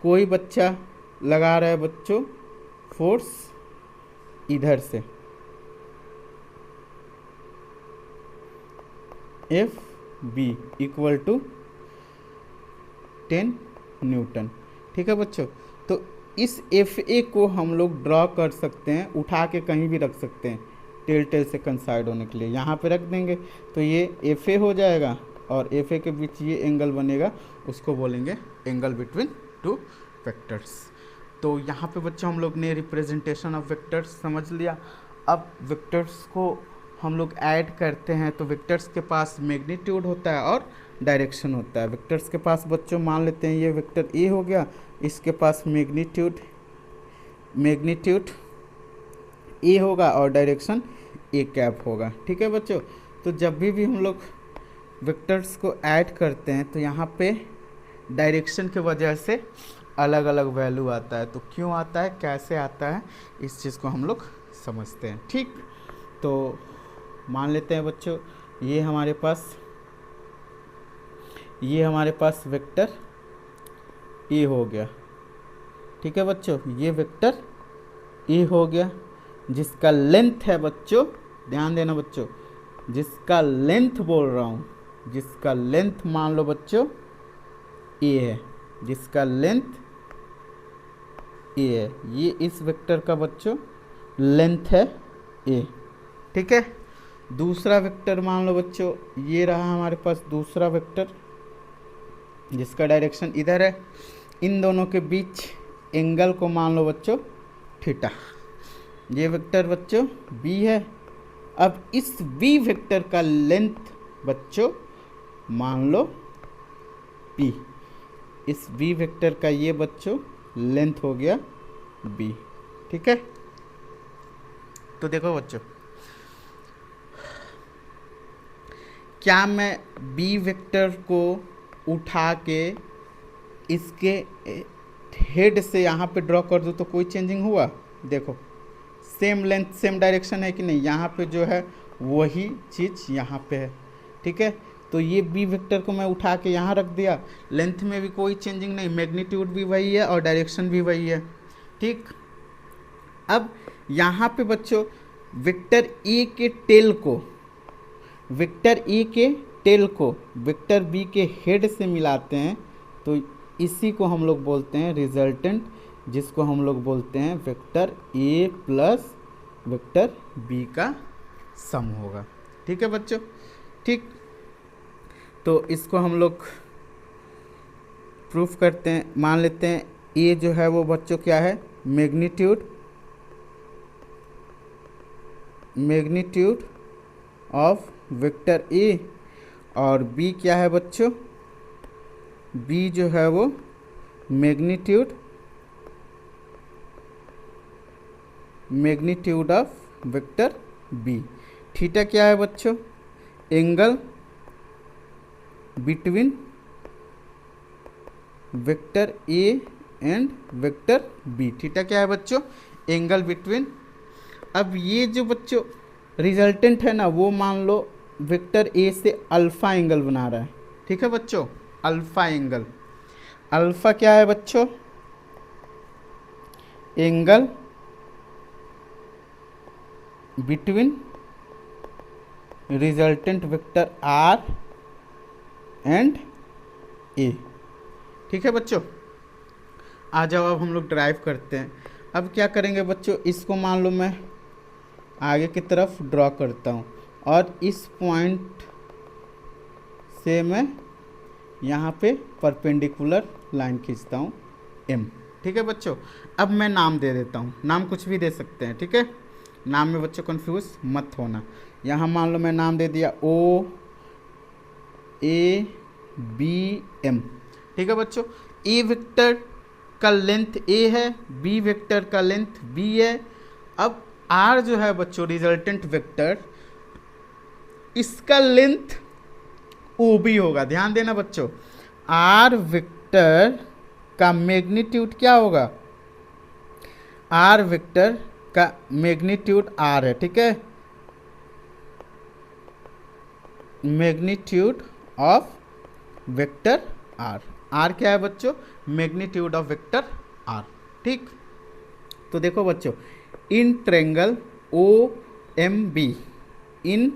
कोई बच्चा लगा रहा है बच्चों फोर्स इधर से F B equal to 10 newton. ठीक है बच्चों, तो इस एफ ए को हम लोग ड्रॉ कर सकते हैं, उठा के कहीं भी रख सकते हैं टेल से कंसाइड होने के लिए, यहाँ पे रख देंगे तो ये एफ ए हो जाएगा, और एफ ए के बीच ये एंगल बनेगा, उसको बोलेंगे एंगल बिटवीन टू वेक्टर्स। तो यहाँ पे बच्चों हम लोग ने रिप्रेजेंटेशन ऑफ वेक्टर्स समझ लिया। अब वेक्टर्स को हम लोग ऐड करते हैं, तो वेक्टर्स के पास मैग्नीट्यूड होता है और डायरेक्शन होता है। वेक्टर्स के पास बच्चों मान लेते हैं ये वेक्टर ए हो गया, इसके पास मैग्नीट्यूड ए होगा और डायरेक्शन ए कैप होगा। ठीक है बच्चों, तो जब भी हम लोग वेक्टर्स को ऐड करते हैं तो यहाँ पे डायरेक्शन के वजह से अलग अलग वैल्यू आता है। तो क्यों आता है, कैसे आता है, इस चीज़ को हम लोग समझते हैं। ठीक, तो मान लेते हैं बच्चों ये हमारे पास वेक्टर ए हो गया। ठीक है बच्चों, ये वेक्टर ए हो गया, जिसका लेंथ है बच्चों, ध्यान देना बच्चों, जिसका लेंथ बोल रहा हूँ, जिसका लेंथ मान लो बच्चों ए है, जिसका लेंथ ए है, ये इस वेक्टर का बच्चों लेंथ है ए। ठीक है, दूसरा वेक्टर मान लो बच्चों ये रहा हमारे पास दूसरा वेक्टर, जिसका डायरेक्शन इधर है। इन दोनों के बीच एंगल को मान लो बच्चों थीटा। ये वेक्टर बच्चों बी है। अब इस बी वेक्टर का लेंथ बच्चों मान लो पी। इस बी वेक्टर का ये बच्चों लेंथ हो गया बी। ठीक है, तो देखो बच्चों, क्या मैं बी वेक्टर को उठा के इसके हेड से यहाँ पे ड्रॉ कर दूँ तो कोई चेंजिंग हुआ? देखो सेम लेंथ सेम डायरेक्शन है कि नहीं, यहाँ पे जो है वही चीज़ यहाँ पे है। ठीक है, तो ये बी वेक्टर को मैं उठा के यहाँ रख दिया, लेंथ में भी कोई चेंजिंग नहीं, मैग्नीट्यूड भी वही है और डायरेक्शन भी वही है। ठीक, अब यहाँ पे बच्चों वेक्टर ए के टेल को वेक्टर ए के टेल को वेक्टर बी के हेड से मिलाते हैं, तो इसी को हम लोग बोलते हैं रिजल्टेंट, जिसको हम लोग बोलते हैं vector A plus vector B का सम होगा। ठीक है बच्चों, ठीक, तो इसको हम लोग प्रूफ करते हैं। मान लेते हैं ए जो है वो बच्चों क्या है, मैग्नीट्यूड ऑफ वेक्टर ए, और बी क्या है बच्चों, बी जो है वो magnitude of vector B. Theta क्या है बच्चों, angle between vector A and vector B. Theta क्या है बच्चों, एंगल बिटवीन। अब ये जो बच्चों रिजल्टेंट है ना, वो मान लो वेक्टर ए से अल्फा एंगल बना रहा है। ठीक है बच्चों, अल्फा एंगल। अल्फा क्या है बच्चों, angle between resultant vector R and A. ठीक है बच्चों, आ जाओ अब हम लोग ड्राइव करते हैं। अब क्या करेंगे बच्चों, इसको मान लो मैं आगे की तरफ ड्रॉ करता हूँ और इस पॉइंट से मैं यहाँ पे परपेंडिकुलर लाइन खींचता हूँ एम। ठीक है बच्चों, अब मैं नाम दे देता हूँ, नाम कुछ भी दे सकते हैं। ठीक है, नाम में बच्चों कंफ्यूज मत होना। यहाँ मान लो मैं नाम दे दिया ओ ए बी एम। ठीक है बच्चों, ए वेक्टर का लेंथ ए है, बी वेक्टर का लेंथ बी है। अब आर जो है बच्चों रिजल्टेंट वेक्टर, इसका लेंथ ओ बी होगा। ध्यान देना बच्चों, आर वेक्टर का मैग्नीट्यूड क्या होगा, आर वेक्टर का मैग्नीट्यूड आर है। ठीक है, magnitude of vector R. R क्या है बच्चों, मैग्नीट्यूड ऑफ वेक्टर आर। ठीक, तो देखो बच्चों, in triangle O M B, in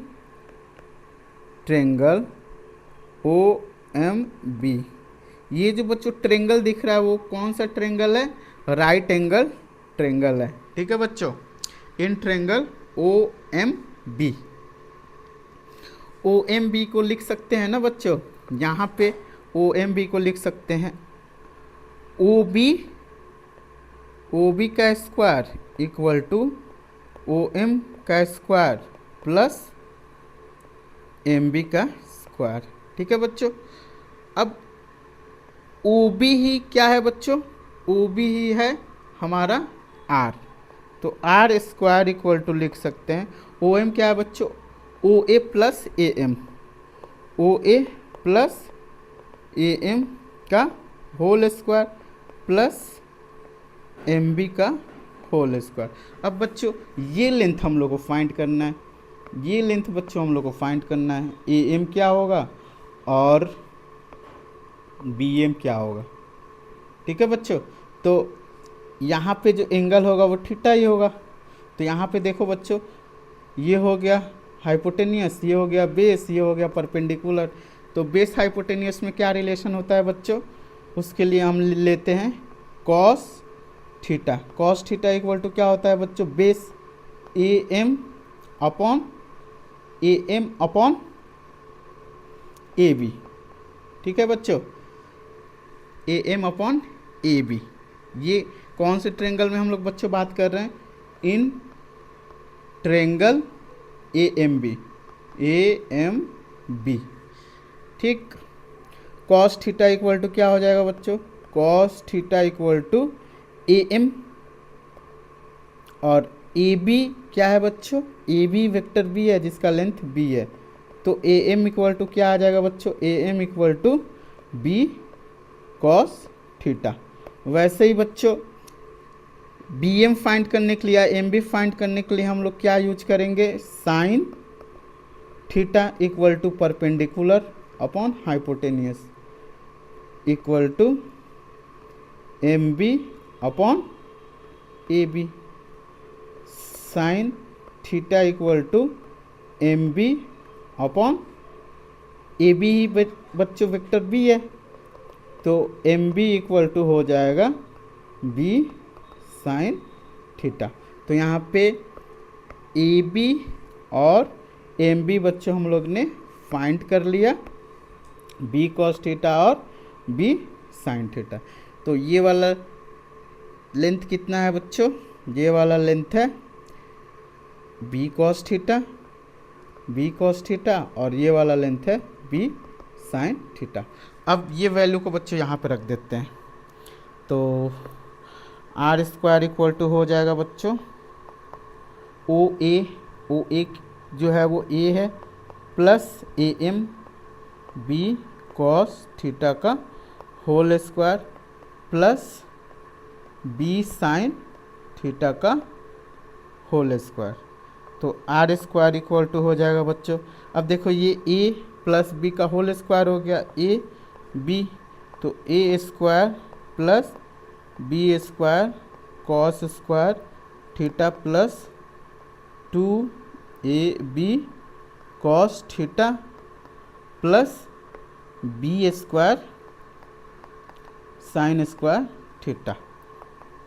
triangle O M B, ये जो बच्चों ट्रेंगल दिख रहा है वो कौन सा ट्रेंगल है, राइट एंगल ट्रेंगल है। ठीक है बच्चों, in triangle O M B. O M B को लिख सकते हैं ना बच्चों, यहाँ पे ओ एम बी को लिख सकते हैं ओ बी का square equal to O M का स्क्वायर प्लस एम बी का स्क्वायर। ठीक है बच्चों, अब ओ बी ही क्या है बच्चों, ओ बी ही है हमारा आर, तो आर स्क्वायर इक्वल टू लिख सकते हैं ओ एम क्या है बच्चों, O A plus A M, O A plus A M का whole square plus M B का होल स्क्वायर। अब बच्चों ये लेंथ हम लोग को फाइंड करना है, ये लेंथ बच्चों हम लोग को फाइंड करना है, ए एम क्या होगा और बी एम क्या होगा। ठीक है बच्चों, तो यहाँ पे जो एंगल होगा वो थीटा ही होगा। तो यहाँ पे देखो बच्चों, ये हो गया हाइपोटेनियस, ये हो गया बेस, ये हो गया परपेंडिकुलर। तो बेस हाइपोटेनियस में क्या रिलेशन होता है बच्चों, उसके लिए हम लेते हैं cos theta. Cos theta equal to क्या होता है बच्चों, base A M upon A B. ठीक है बच्चों, A M upon A B, ये कौन से ट्रेंगल में हम लोग बच्चों बात कर रहे हैं? In triangle A M B. ठीक, कॉस थीटा इक्वल टू क्या हो जाएगा बच्चों? Cos theta equal to A M, और ए बी क्या है बच्चों? ए बी वेक्टर बी है जिसका लेंथ बी है, तो ए एम इक्वल टू क्या आ जाएगा बच्चों? A M equal to B cos theta. वैसे ही बच्चों बी एम फाइंड करने के लिए या एम बी फाइंड करने के लिए हम लोग क्या यूज करेंगे? Sine theta equal to perpendicular upon hypotenuse equal to M B upon A B. Sine theta equal to M B upon A B ही बच्चों वेक्टर बी है, तो एम बी इक्वल टू हो जाएगा बी साइन थीटा। तो यहाँ पे A B और एम बी बच्चों हम लोग ने फाइंड कर लिया, बी कॉस थीटा और बी साइन थीटा। तो ये वाला लेंथ कितना है बच्चों? ये वाला लेंथ है बी कॉस थीटा और ये वाला लेंथ है बी साइन थीटा। अब ये वैल्यू को बच्चों यहाँ पे रख देते हैं, तो आर स्क्वायर इक्वल टू हो जाएगा बच्चों ओ ए जो है वो ए है plus A M B cos theta का whole square plus B sine theta का होल स्क्वायर। तो आर स्क्वायर इक्वल टू हो जाएगा बच्चों, अब देखो ये ए प्लस बी का होल स्क्वायर हो गया ए बी, तो A square plus B square cos square theta plus 2ab cos theta plus B square sine square theta.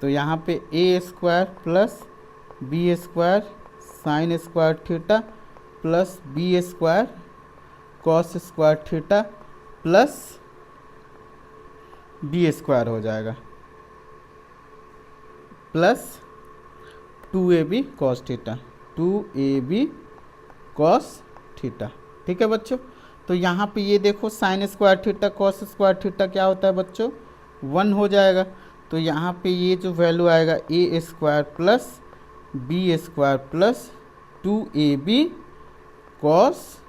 तो यहाँ पे A square plus B square sine square theta plus B square cos square theta plus B square हो जाएगा plus 2ab cos theta 2ab cos theta. ठीक है बच्चों, तो यहाँ पे ये देखो sine square theta cos square theta क्या होता है बच्चों? 1 हो जाएगा। तो यहाँ पे ये जो वैल्यू आएगा A square plus B square plus 2ab cos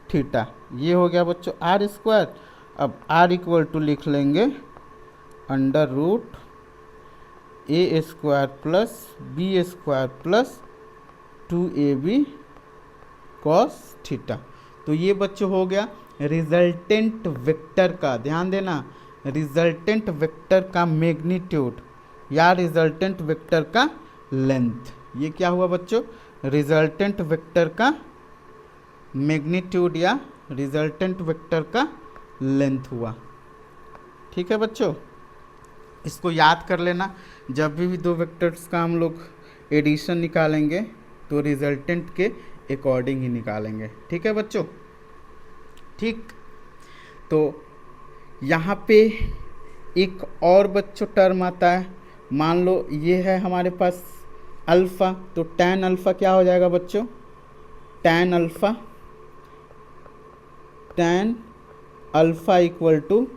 theta, ये हो गया बच्चों आर स्क्वायर। अब आर इक्वल टू लिख लेंगे under root A square plus B square plus 2ab cos theta. तो ये बच्चों हो गया रिजल्टेंट वेक्टर का, ध्यान देना, रिजल्टेंट वेक्टर का मैग्नीट्यूड या रिजल्टेंट वेक्टर का लेंथ। ये क्या हुआ बच्चों? रिजल्टेंट वेक्टर का मैग्नीट्यूड या रिजल्टेंट वेक्टर का लेंथ हुआ। ठीक है बच्चों, इसको याद कर लेना, जब भी दो वेक्टर्स का हम लोग एडिशन निकालेंगे तो रिजल्टेंट के अकॉर्डिंग ही निकालेंगे। ठीक है बच्चों, ठीक। तो यहाँ पे एक और बच्चों टर्म आता है, मान लो ये है हमारे पास अल्फ़ा, तो tan अल्फ़ा क्या हो जाएगा बच्चों? tan alpha equal to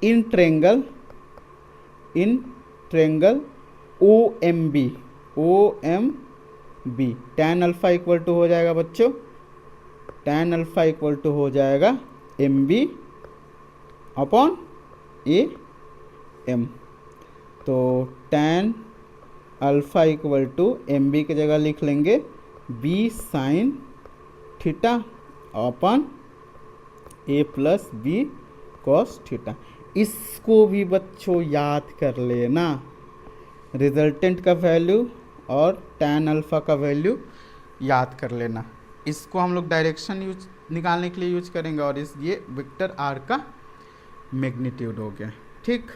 in triangle O M B. tan alpha equal to हो जाएगा बच्चों, tan अल्फ़ा इक्वल टू हो जाएगा M B upon A M. तो tan alpha equal to M B की जगह लिख लेंगे B sine theta upon A plus B cos theta. इसको भी बच्चों याद कर लेना, रिजल्टेंट का वैल्यू और tan अल्फ़ा का वैल्यू याद कर लेना। इसको हम लोग डायरेक्शन यूज निकालने के लिए यूज करेंगे और ये वेक्टर आर का मैग्नीट्यूड हो गया। ठीक,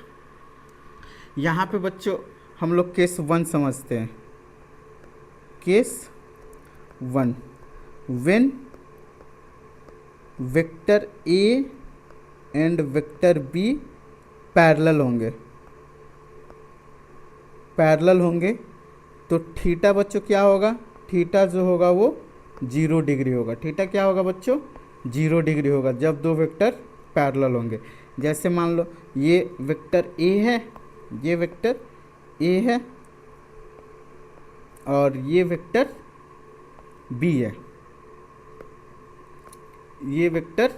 यहाँ पे बच्चों हम लोग केस 1 समझते हैं। Case 1, when vector A and vector B parallel होंगे, पैरेलल होंगे तो थीटा बच्चों क्या होगा, थीटा जो होगा वो 0 डिग्री होगा। थीटा क्या होगा बच्चों, 0 डिग्री होगा जब दो वेक्टर पैरेलल होंगे। जैसे मान लो ये वेक्टर ए है, ये वेक्टर ए है और ये वेक्टर बी है, ये वेक्टर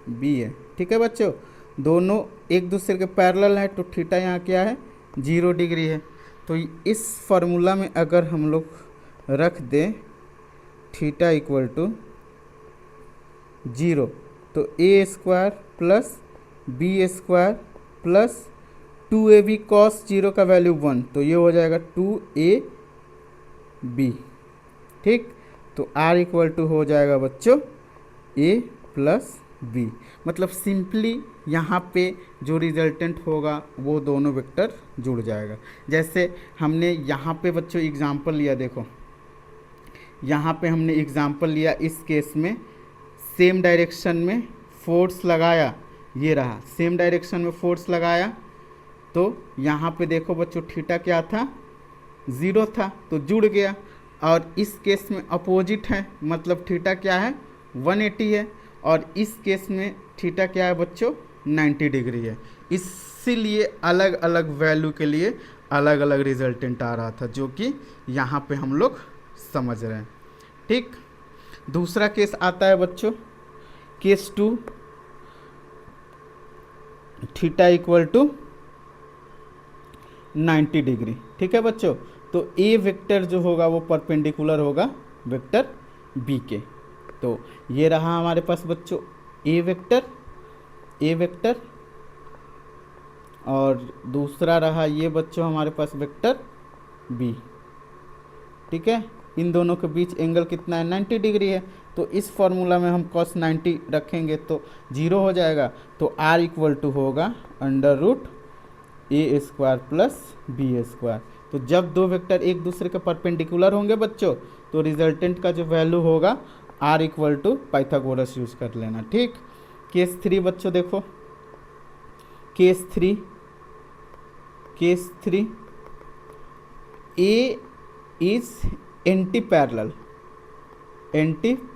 बी है। ठीक है बच्चों, दोनों एक दूसरे के पैरेलल है तो थीटा यहाँ क्या है, 0 डिग्री है। तो इस फार्मूला में अगर हम लोग रख दें थीटा इक्वल टू 0 तो A square plus B square plus 2ab cos 0 का वैल्यू 1, तो ये हो जाएगा 2ab। ठीक, तो r इक्वल टू हो जाएगा बच्चों a प्लस बी। मतलब सिंपली यहाँ पे जो रिजल्टेंट होगा वो दोनों वेक्टर जुड़ जाएगा। जैसे हमने यहाँ पे बच्चों एग्जाम्पल लिया, देखो यहाँ पे हमने एग्जाम्पल लिया, इस केस में सेम डायरेक्शन में फोर्स लगाया, ये रहा सेम डायरेक्शन में फोर्स लगाया तो यहाँ पे देखो बच्चों थीटा क्या था, 0 था तो जुड़ गया। और इस केस में अपोजिट है, मतलब थीटा क्या है 180 है और इस केस में थीटा क्या है बच्चों 90 डिग्री है। इसीलिए अलग अलग वैल्यू के लिए अलग अलग रिजल्टेंट आ रहा था, जो कि यहाँ पे हम लोग समझ रहे हैं। ठीक, दूसरा केस आता है बच्चों case 2, theta equal to 90 degree. ठीक है बच्चों, तो ए वेक्टर जो होगा वो परपेंडिकुलर होगा वेक्टर बी के। तो ये रहा हमारे पास बच्चों ए वेक्टर और दूसरा रहा ये बच्चों हमारे पास वेक्टर बी। ठीक है, इन दोनों के बीच एंगल कितना है 90 डिग्री है, तो इस फॉर्मूला में हम cos 90 रखेंगे तो 0 हो जाएगा। तो r इक्वल टू होगा under root A square plus B square. तो जब दो वेक्टर एक दूसरे के परपेंडिकुलर होंगे बच्चों तो रिजल्टेंट का जो वैल्यू होगा r equal to Pythagoras use कर लेना। ठीक, केस 3 बच्चों देखो, case 3 A is anti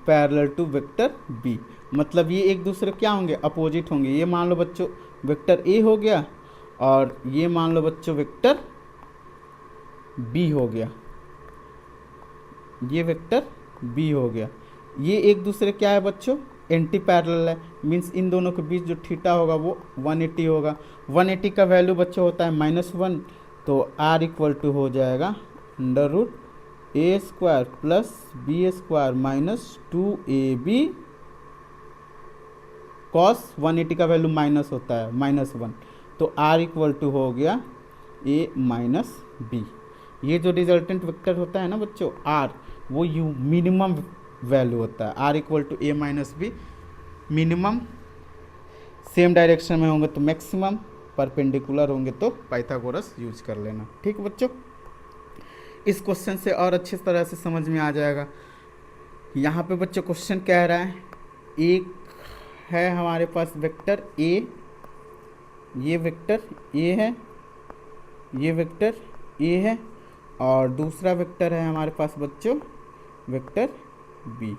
parallel to vector B. मतलब ये एक दूसरे क्या होंगे, अपोजिट होंगे। ये मान लो बच्चों वेक्टर ए हो गया और ये मान लो बच्चों वेक्टर बी हो गया, ये वेक्टर बी हो गया। ये एक दूसरे क्या है बच्चों एंटी पैरेलल है, मीन्स इन दोनों के बीच जो थीटा होगा वो 180 होगा। 180 का वैल्यू बच्चों होता है -1, तो r इक्वल टू हो जाएगा under root A square plus B square minus 2ab cos 180 का वैल्यू माइनस होता है -1, तो r इक्वल टू हो गया a माइनस बी। ये जो रिजल्टेंट वेक्टर होता है ना बच्चों r, वो मिनिमम वैल्यू होता है। r equal to a minus B, minimum same direction में होंगे तो मैक्सिमम, परपेंडिकुलर होंगे तो पाइथागोरस यूज कर लेना। ठीक है बच्चों, इस क्वेश्चन से और अच्छी तरह से समझ में आ जाएगा। यहाँ पे बच्चों क्वेश्चन कह रहा है एक है हमारे पास वेक्टर ए, ये वेक्टर ए है, ये वेक्टर ए है और दूसरा वेक्टर है हमारे पास बच्चों वेक्टर बी।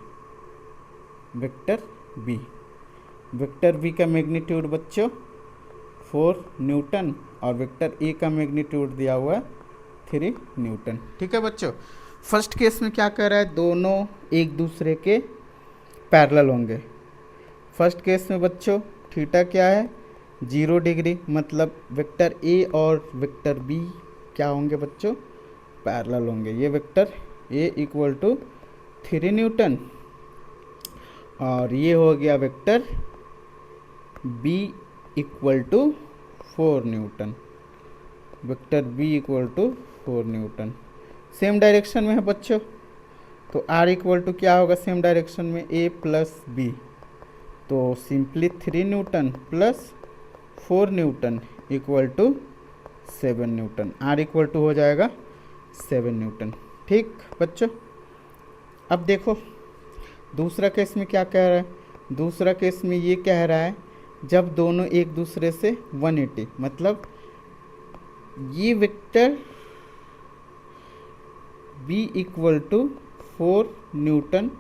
वेक्टर बी का मैग्नीट्यूड बच्चों 4 न्यूटन और वेक्टर ए का मैग्नीट्यूड दिया हुआ है 3 न्यूटन। ठीक है बच्चों, फर्स्ट केस में क्या कह रहा है, दोनों एक दूसरे के पैरेलल होंगे। फर्स्ट केस में बच्चों थीटा क्या है 0 डिग्री, मतलब वेक्टर ए और वेक्टर बी क्या होंगे बच्चों पैरेलल होंगे। ये vector A equal to 3 newton और ये हो गया vector B equal to 4 newton, vector B equal to 4 newton. Same direction में है बच्चों, तो r इक्वल टू क्या होगा सेम डायरेक्शन में a प्लस बी, तो simply 3 newton plus 4 newton equal to 7 newton. r equal to हो जाएगा 7 न्यूटन। ठीक बच्चों, अब देखो दूसरा केस में क्या कह रहा है, दूसरा केस में ये कह रहा है जब दोनों एक दूसरे से 180, मतलब ये vector B equal to 4 newton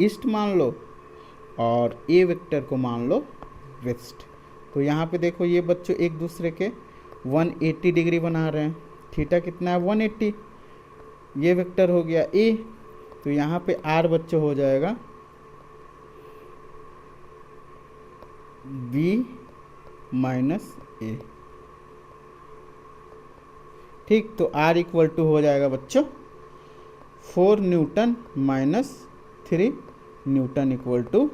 east मान लो और ए वेक्टर को मान लो वेस्ट। तो यहाँ पे देखो ये बच्चों एक दूसरे के 180 डिग्री बना रहे हैं। थीटा कितना है 180। ये वेक्टर हो गया ए, तो यहाँ पे आर बच्चों हो जाएगा बी माइनस ए। ठीक, तो आर इक्वल टू हो जाएगा बच्चों 4 newton minus 3 newton equal to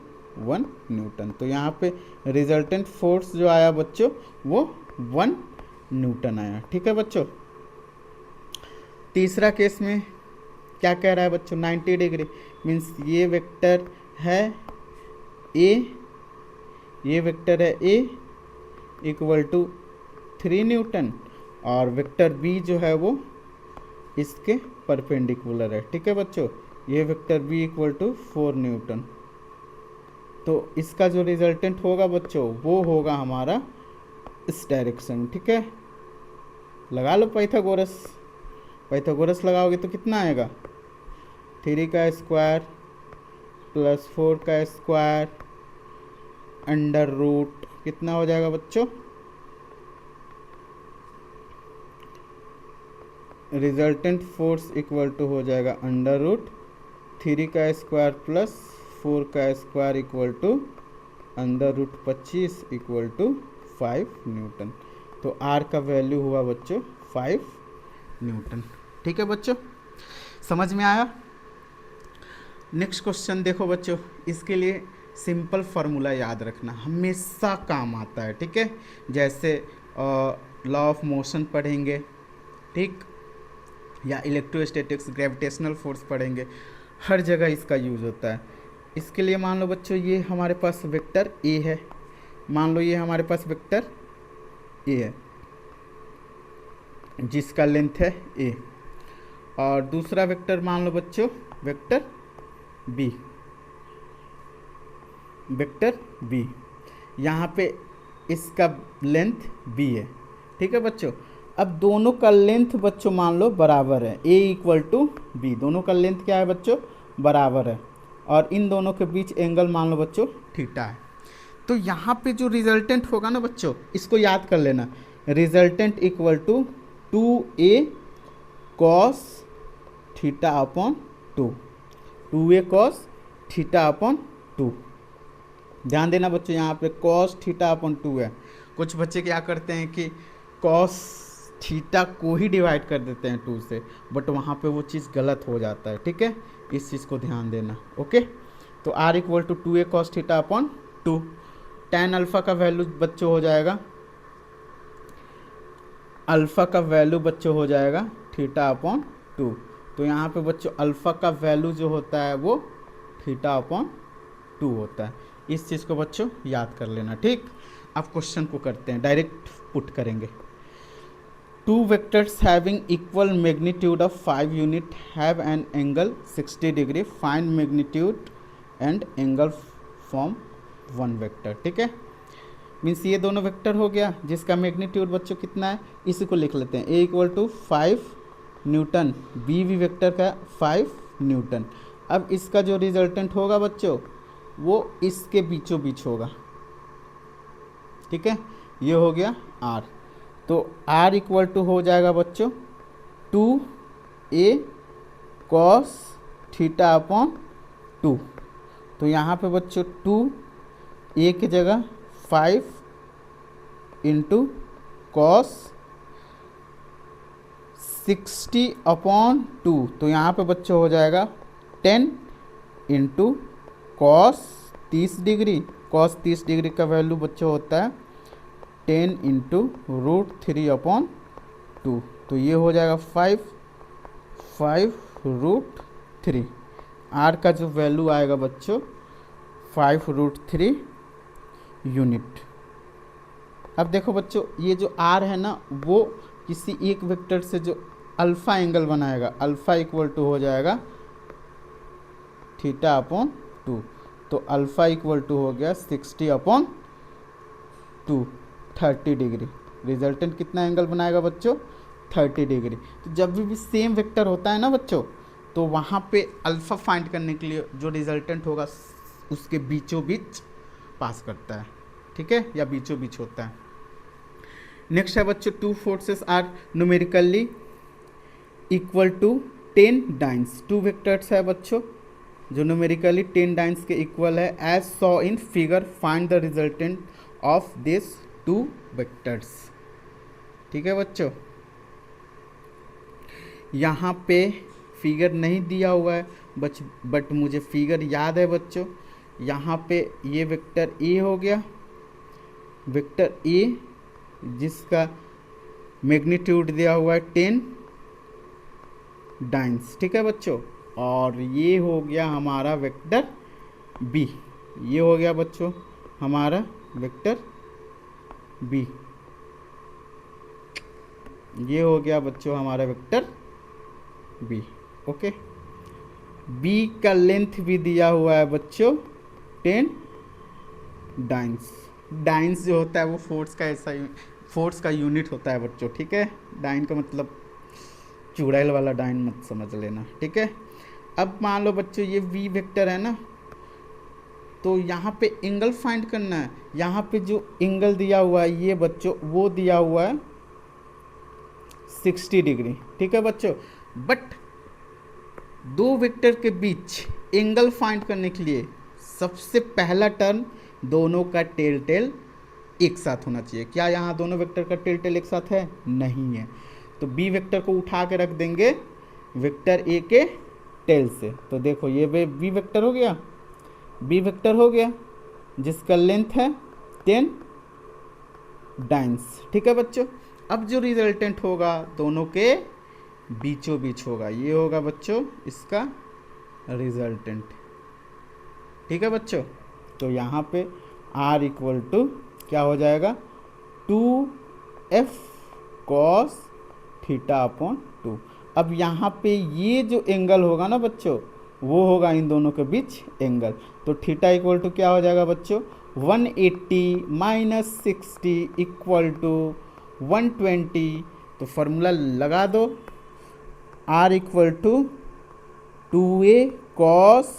1 newton. तो यहाँ पे रिजल्टेंट फोर्स जो आया बच्चों वो 1 न्यूटन आया। ठीक है बच्चों। तीसरा केस में क्या कह रहा है बच्चों 90 डिग्री, मीन्स ये वेक्टर है ए, ये वेक्टर है ए इक्वल टू 3 न्यूटन और वेक्टर बी जो है वो इसके परपेंडिकुलर है। ठीक है बच्चों, ये vector B equal to 4 newton. तो इसका जो रिजल्टेंट होगा बच्चों वो होगा हमारा इस डायरेक्शन। ठीक है, लगा लो पाइथागोरस। पाइथागोरस लगाओगे तो कितना आएगा 3 का स्क्वायर प्लस 4 का स्क्वायर अंडर रूट कितना हो जाएगा बच्चों, रिजल्टेंट फोर्स इक्वल टू हो जाएगा अंडर रूट 3 का स्क्वायर प्लस 4 का square equal to under root 25 equal to 5 newton. तो आर का वैल्यू हुआ बच्चों 5 न्यूटन। ठीक है बच्चों, समझ में आया। नेक्स्ट क्वेश्चन देखो बच्चों, इसके लिए सिंपल फार्मूला याद रखना, हमेशा काम आता है। ठीक है, जैसे लॉ ऑफ मोशन पढ़ेंगे, ठीक, या इलेक्ट्रोस्टैटिक्स ग्रेविटेशनल फोर्स पढ़ेंगे, हर जगह इसका यूज़ होता है। इसके लिए मान लो बच्चों ये हमारे पास वेक्टर ए है, मान लो ये हमारे पास वेक्टर ए है जिसका लेंथ है ए, और दूसरा वेक्टर मान लो बच्चों वेक्टर बी, वेक्टर बी, यहाँ पे इसका लेंथ बी है। ठीक है बच्चों, अब दोनों का लेंथ बच्चों मान लो बराबर है, ए इक्वल टू बी, दोनों का लेंथ क्या है बच्चों बराबर है, और इन दोनों के बीच एंगल मान लो बच्चों थीटा है। तो यहाँ पे जो रिजल्टेंट होगा ना बच्चों, इसको याद कर लेना, resultant equal to 2a cos theta upon 2, 2a cos theta upon 2। ध्यान देना बच्चों, यहाँ पे कॉस थीटा अपॉन 2 है। कुछ बच्चे क्या करते हैं कि कॉस थीटा को ही डिवाइड कर देते हैं 2 से, बट वहाँ पे वो चीज़ गलत हो जाता है। ठीक है, इस चीज़ को ध्यान देना। ओके, तो R equal to 2a cos theta upon 2। tan alpha का वैल्यू बच्चों हो जाएगा, अल्फ़ा का वैल्यू बच्चों हो जाएगा थीटा अपॉन 2। तो यहाँ पे बच्चों अल्फ़ा का वैल्यू जो होता है वो थीटा अपॉन 2 होता है। इस चीज़ को बच्चों याद कर लेना। ठीक, अब क्वेश्चन को करते हैं, डायरेक्ट पुट करेंगे। 2 vectors having equal magnitude of 5 unit have an angle 60 degree. Find magnitude and angle from one vector. ठीक है, मीन्स ये दोनों वेक्टर हो गया जिसका मैग्नीट्यूड बच्चों कितना है, इसी को लिख लेते हैं, a equal to 5 newton, B भी वेक्टर का 5 न्यूटन। अब इसका जो रिजल्टेंट होगा बच्चों वो इसके बीचों बीच होगा। ठीक है, ये हो गया r, तो r इक्वल टू हो जाएगा बच्चों 2a कॉस थीटा अपॉन 2। तो यहाँ पे बच्चों 2a की जगह 5 इंटू कॉस 60 अपॉन 2, तो यहाँ पे बच्चों हो जाएगा 10 into cos 30 degree. Cos 30 degree का वैल्यू बच्चों होता है 10 इंटू रूट 3 अपॉन 2, तो ये हो जाएगा 5 रूट 3। आर का जो वैल्यू आएगा बच्चों 5 रूट 3 यूनिट। अब देखो बच्चों ये जो आर है ना वो किसी एक वेक्टर से जो अल्फ़ा एंगल बनाएगा, अल्फ़ा इक्वल टू हो जाएगा थीटा अपॉन 2। तो अल्फ़ा इक्वल टू हो गया 60 अपॉन 2, 30 डिग्री। रिजल्टेंट कितना एंगल बनाएगा बच्चों 30 डिग्री। तो जब भी सेम वेक्टर होता है ना बच्चों, तो वहाँ पे अल्फ़ा फाइंड करने के लिए जो रिजल्टेंट होगा उसके बीचों बीच पास करता है, ठीक है, या बीचों बीच होता है। नेक्स्ट है बच्चों, two forces are numerically equal to 10 dynes. Two vectors है बच्चों जो न्यूमेरिकली 10 डाइन्स के इक्वल है, as saw in figure, find the resultant of this two vectors. ठीक है बच्चों, यहाँ पे फिगर नहीं दिया हुआ है बट मुझे फिगर याद है बच्चों। यहाँ पे ये वेक्टर ए हो गया, वेक्टर ए जिसका मैग्नीट्यूड दिया हुआ है 10 डाइन्स, ठीक है बच्चों। और ये हो गया हमारा वेक्टर बी, ये हो गया बच्चों हमारा वेक्टर बी, ये हो गया बच्चों हमारा वेक्टर बी। ओके, बी का लेंथ भी दिया हुआ है बच्चों 10 डाइन्स। डाइन्स जो होता है वो फोर्स का यूनिट होता है बच्चों, ठीक है। डाइन का मतलब चुड़ैल वाला डाइन मत समझ लेना, ठीक है। अब मान लो बच्चों ये वी वेक्टर है ना, तो यहाँ पे एंगल फाइंड करना है। यहाँ पे जो एंगल दिया हुआ है ये बच्चों वो दिया हुआ है 60 डिग्री, ठीक है बच्चों। बट दो वेक्टर के बीच एंगल फाइंड करने के लिए सबसे पहला टर्म दोनों का टेल टेल एक साथ होना चाहिए। क्या यहाँ दोनों वेक्टर का टेल टेल एक साथ है? नहीं है। तो बी वेक्टर को उठा के रख देंगे वेक्टर ए के टेल से। तो देखो ये बी वेक्टर हो गया, बी वेक्टर हो गया जिसका लेंथ है 10 डाइन्स, ठीक है बच्चों। अब जो रिजल्टेंट होगा दोनों के बीचों बीच होगा, ये होगा बच्चों इसका रिजल्टेंट, ठीक है बच्चों। तो यहाँ पे R इक्वल टू क्या हो जाएगा 2f cos थीटा अपॉन 2। अब यहाँ पे ये जो एंगल होगा ना बच्चों वो होगा इन दोनों के बीच एंगल। तो थीटा इक्वल टू क्या हो जाएगा बच्चों 180 माइनस 60 इक्वल टू 120। तो फॉर्मूला लगा दो, R equal to 2a cos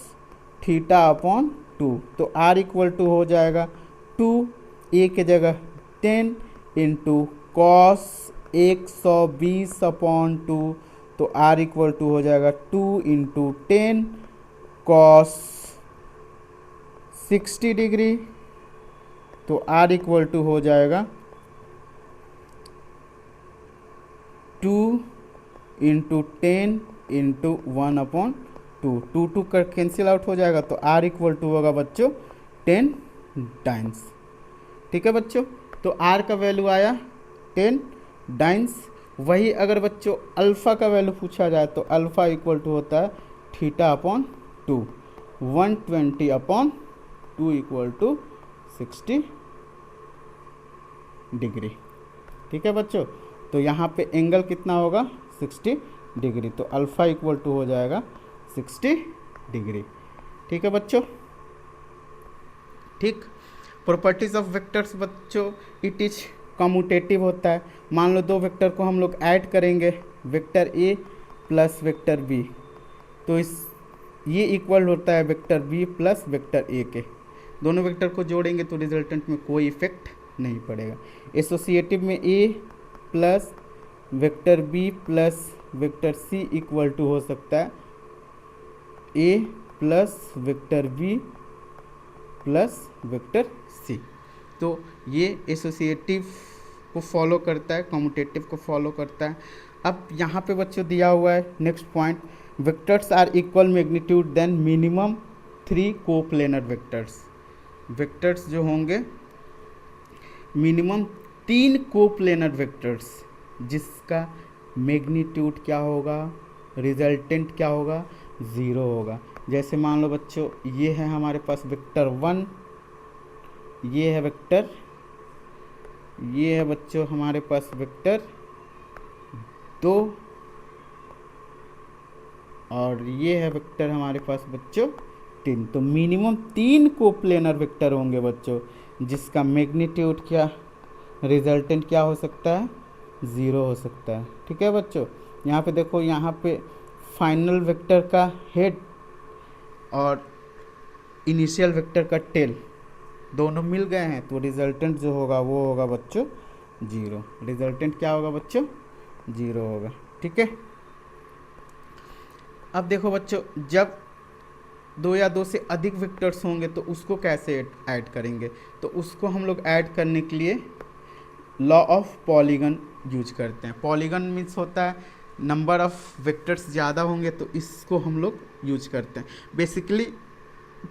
theta upon 2। तो R इक्वल टू हो जाएगा 2a के जगह 10 इंटू कॉस 120 अपॉन 2। तो R इक्वल टू हो जाएगा 2 इंटू 10 कॉस 60 डिग्री। तो R इक्वल टू हो जाएगा 2 इंटू 10 इंटू 1 अपॉन 2। 2 कर कैंसिल आउट हो जाएगा। तो R इक्वल टू होगा बच्चों 10 डाइन्स, ठीक है बच्चों। तो R का वैल्यू आया 10 डाइन्स। वही अगर बच्चों अल्फ़ा का वैल्यू पूछा जाए तो अल्फ़ा इक्वल टू होता है theta upon 2, 120 upon 2 equal to 60 degree, ठीक है बच्चों। तो यहाँ पे एंगल कितना होगा 60 डिग्री। तो अल्फ़ा इक्वल टू हो जाएगा 60 डिग्री, ठीक है बच्चों। ठीक, प्रॉपर्टीज ऑफ वेक्टर्स बच्चों, इट इज कम्यूटेटिव होता है। मान लो दो वेक्टर को हम लोग ऐड करेंगे, vector A plus vector B, तो ये इक्वल होता है vector B plus vector A के। दोनों वेक्टर को जोड़ेंगे तो रिजल्टेंट में कोई इफेक्ट नहीं पड़ेगा। एसोसिएटिव में A plus vector B plus vector C equal to हो सकता है A plus vector B plus vector C. तो ये एसोसिएटिव को फॉलो करता है, कम्यूटेटिव को फॉलो करता है। अब यहाँ पे बच्चों दिया हुआ है next point, vectors are equal magnitude than minimum 3 coplanar vectors. Vectors जो होंगे मिनिमम 3 कोप्लेनर वेक्टर्स जिसका मैग्नीट्यूड क्या होगा, रिजल्टेंट क्या होगा, 0 होगा। जैसे मान लो बच्चों ये है हमारे पास वेक्टर 1, ये है वेक्टर, ये है बच्चों हमारे पास वेक्टर 2 और ये है वेक्टर हमारे पास बच्चों 3। तो मिनिमम 3 कोप्लेनर वेक्टर होंगे बच्चों जिसका मैग्नीट्यूड क्या, रिजल्टेंट क्या हो सकता है ज़ीरो हो सकता है। ठीक है बच्चों, यहाँ पे देखो, यहाँ पे फाइनल वेक्टर का हेड और इनिशियल वेक्टर का टेल दोनों मिल गए हैं, तो रिजल्टेंट जो होगा वो होगा बच्चों जीरो। रिजल्टेंट क्या होगा बच्चों? जीरो होगा। ठीक है, अब देखो बच्चों, जब दो या दो से अधिक वेक्टर्स होंगे तो उसको कैसे ऐड करेंगे? तो उसको हम लोग ऐड करने के लिए लॉ ऑफ पॉलीगन यूज करते हैं। पॉलीगन मीन्स होता है नंबर ऑफ वेक्टर्स ज़्यादा होंगे तो इसको हम लोग यूज करते हैं। बेसिकली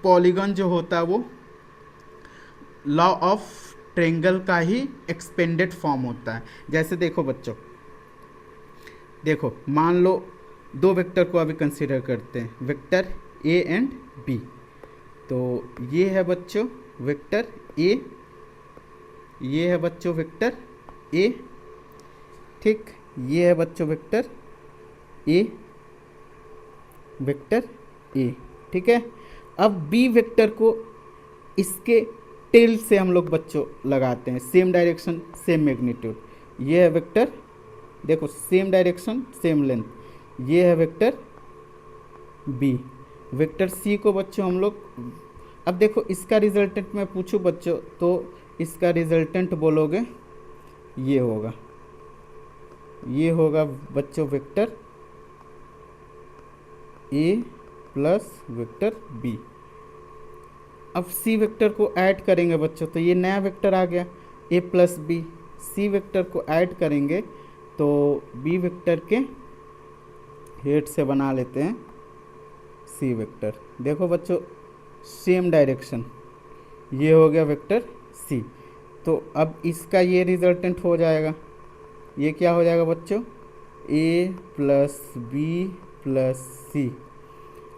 पॉलीगन जो होता है वो लॉ ऑफ ट्रेंगल का ही एक्सपेंडेड फॉर्म होता है। जैसे देखो बच्चों, देखो मान लो दो वेक्टर को अभी कंसीडर करते हैं, वेक्टर ए एंड बी। तो ये है बच्चों वेक्टर ए, ये है बच्चों वेक्टर ए, ठीक, ये है बच्चों वेक्टर ए, वेक्टर ए। ठीक है, अब बी वेक्टर को इसके टेल से हम लोग बच्चों लगाते हैं, सेम डायरेक्शन सेम मैग्नीट्यूड। ये है वेक्टर, देखो सेम डायरेक्शन सेम लेंथ, ये है वेक्टर बी। वेक्टर सी को बच्चों हम लोग, अब देखो इसका रिजल्टेंट मैं पूछूं बच्चों तो इसका रिजल्टेंट बोलोगे ये होगा, ये होगा बच्चों vector A plus vector B. अब सी वेक्टर को ऐड करेंगे बच्चों तो ये नया वेक्टर आ गया ए प्लस बी। सी वेक्टर को ऐड करेंगे तो बी वेक्टर के हेड से बना लेते हैं सी वेक्टर। देखो बच्चों सेम डायरेक्शन, ये हो गया वेक्टर सी। तो अब इसका ये रिजल्टेंट हो जाएगा, ये क्या हो जाएगा बच्चों? ए प्लस बी प्लस सी।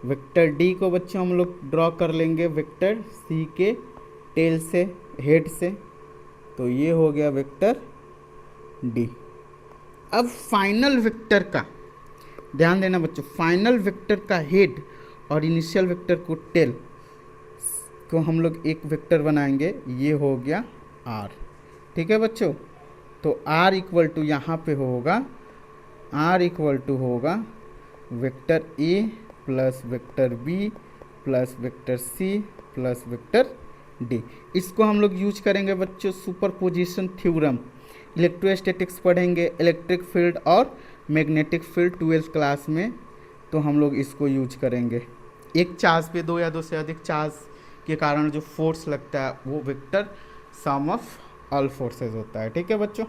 वेक्टर डी को बच्चों हम लोग ड्रॉ कर लेंगे वेक्टर सी के टेल से, हेड से, तो ये हो गया वेक्टर डी। अब फाइनल वेक्टर का ध्यान देना बच्चों, फाइनल वेक्टर का हेड और इनिशियल वेक्टर को टेल को हम लोग एक वेक्टर बनाएंगे, ये हो गया आर। ठीक है बच्चों, तो आर इक्वल टू यहाँ पे होगा, आर इक्वल टू होगा vector A plus vector B plus vector C plus vector D. इसको हम लोग यूज करेंगे बच्चों सुपरपोजिशन थ्योरम। इलेक्ट्रोस्टैटिक्स पढ़ेंगे, इलेक्ट्रिक फील्ड और मैग्नेटिक फील्ड 12th क्लास में, तो हम लोग इसको यूज करेंगे। एक चार्ज पे दो या दो से अधिक चार्ज के कारण जो फोर्स लगता है वो vector sum of all forces होता है। ठीक है बच्चों,